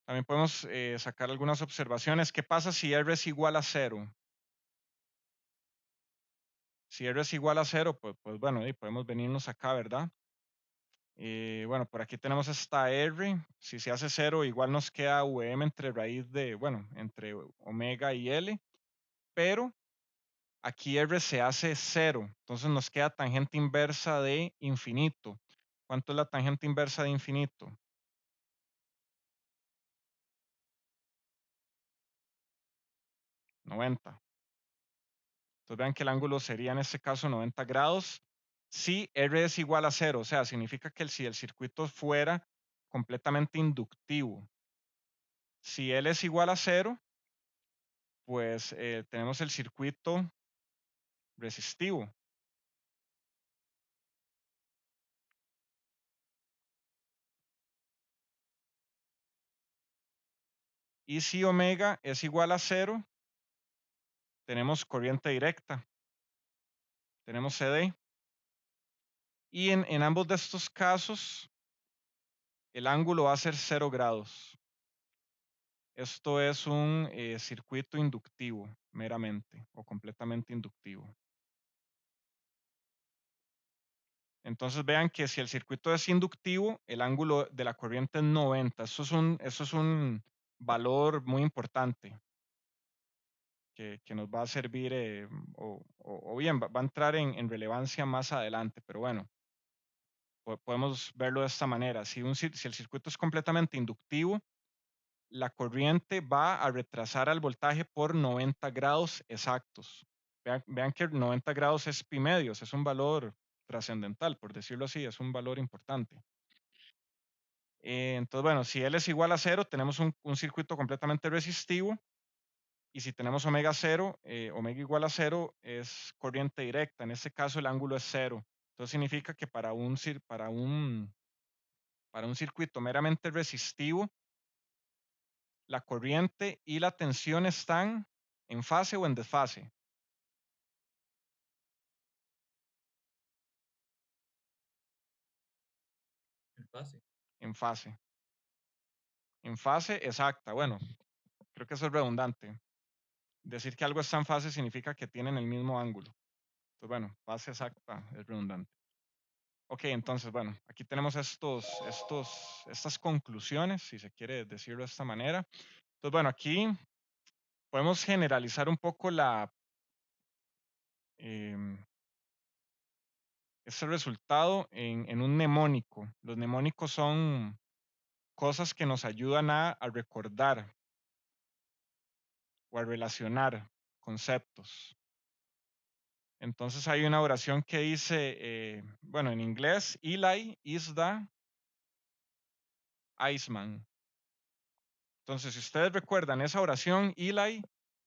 También podemos sacar algunas observaciones. ¿Qué pasa si R es igual a 0? Si R es igual a 0, pues bueno, ahí podemos venirnos acá, ¿verdad? Bueno, por aquí tenemos esta R. Si se hace 0, igual nos queda Vm entre raíz de, bueno, entre omega y L. Pero aquí R se hace 0. Entonces nos queda tangente inversa de infinito. ¿Cuánto es la tangente inversa de infinito? 90. Entonces vean que el ángulo sería en este caso 90 grados. Si R es igual a 0, o sea, significa que si el circuito fuera completamente inductivo. Si L es igual a 0, pues tenemos el circuito resistivo. Y si omega es igual a 0, tenemos corriente directa, tenemos CD. Y en ambos de estos casos, el ángulo va a ser 0 grados. Esto es un circuito inductivo, meramente, o completamente inductivo. Entonces vean que si el circuito es inductivo, el ángulo de la corriente es 90. Eso es un valor muy importante que nos va a servir, o bien va a entrar en relevancia más adelante, pero bueno, podemos verlo de esta manera. Si el circuito es completamente inductivo, la corriente va a retrasar al voltaje por 90 grados exactos. Vean que 90 grados es pi medios, es un valor trascendental, por decirlo así, es un valor importante. Entonces, bueno, si L es igual a 0, tenemos un circuito completamente resistivo. Y si tenemos omega 0, omega igual a 0 es corriente directa. En este caso el ángulo es 0. Entonces significa que para un circuito meramente resistivo, la corriente y la tensión están en fase o en desfase. En fase. En fase. En fase exacta. Bueno, creo que eso es redundante. Decir que algo está en fase significa que tienen el mismo ángulo. Entonces, bueno, fase exacta es redundante. Ok, entonces, bueno, aquí tenemos estas conclusiones, si se quiere decirlo de esta manera. Entonces, bueno, aquí podemos generalizar un poco este resultado en un mnemónico. Los mnemónicos son cosas que nos ayudan a recordar o a relacionar conceptos. Entonces hay una oración que dice, bueno, en inglés, Eli is the Iceman. Entonces, si ustedes recuerdan esa oración, Eli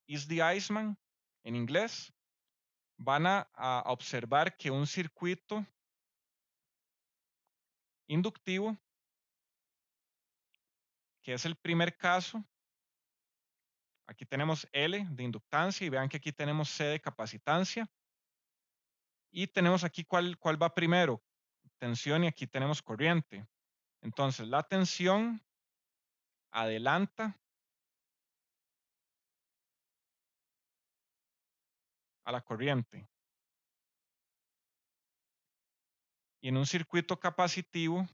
is the Iceman, en inglés, van a observar que un circuito inductivo, que es el primer caso, aquí tenemos L de inductancia y vean que aquí tenemos C de capacitancia. Y tenemos aquí cuál va primero, tensión y aquí tenemos corriente. Entonces, la tensión adelanta a la corriente. Y en un circuito capacitivo,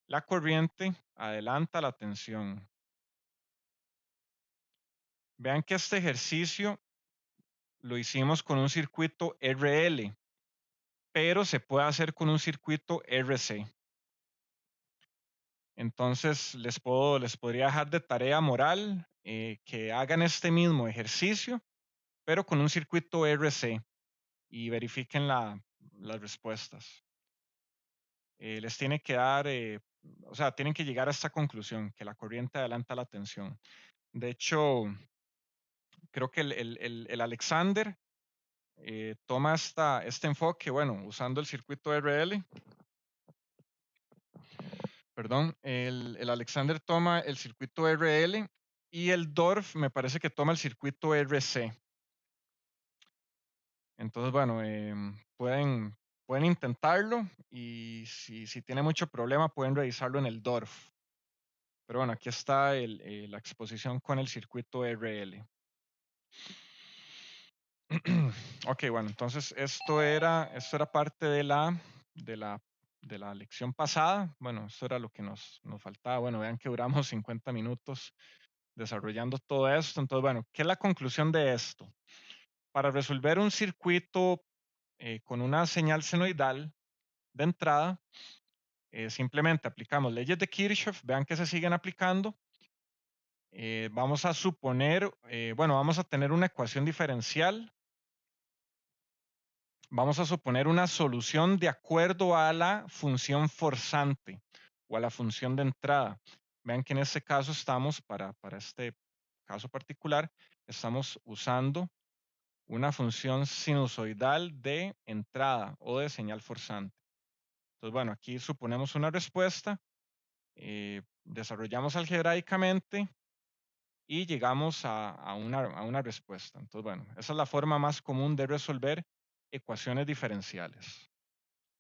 la corriente adelanta la tensión. Vean que este ejercicio lo hicimos con un circuito RL, pero se puede hacer con un circuito RC. Entonces, les podría dejar de tarea moral que hagan este mismo ejercicio, pero con un circuito RC y verifiquen las respuestas. Les tiene que dar, o sea, tienen que llegar a esta conclusión, que la corriente adelanta la tensión. De hecho, creo que el Alexander toma este enfoque, bueno, usando el circuito RL. Perdón, el Alexander toma el circuito RL y el Dorf me parece que toma el circuito RC. Entonces, bueno, pueden intentarlo y si tiene mucho problema pueden revisarlo en el Dorf. Pero bueno, aquí está la exposición con el circuito RL. Ok, bueno, entonces esto era parte de la lección pasada. Bueno, esto era lo que nos faltaba. Bueno, vean que duramos 50 minutos desarrollando todo esto. Entonces, bueno, ¿qué es la conclusión de esto? Para resolver un circuito con una señal senoidal de entrada, simplemente aplicamos leyes de Kirchhoff, vean que se siguen aplicando. Vamos a suponer, bueno, vamos a tener una ecuación diferencial. Vamos a suponer una solución de acuerdo a la función forzante o a la función de entrada. Vean que en este caso estamos, para este caso particular, estamos usando una función sinusoidal de entrada o de señal forzante. Entonces, bueno, aquí suponemos una respuesta, desarrollamos algebraicamente y llegamos a una respuesta. Entonces, bueno, esa es la forma más común de resolver ecuaciones diferenciales.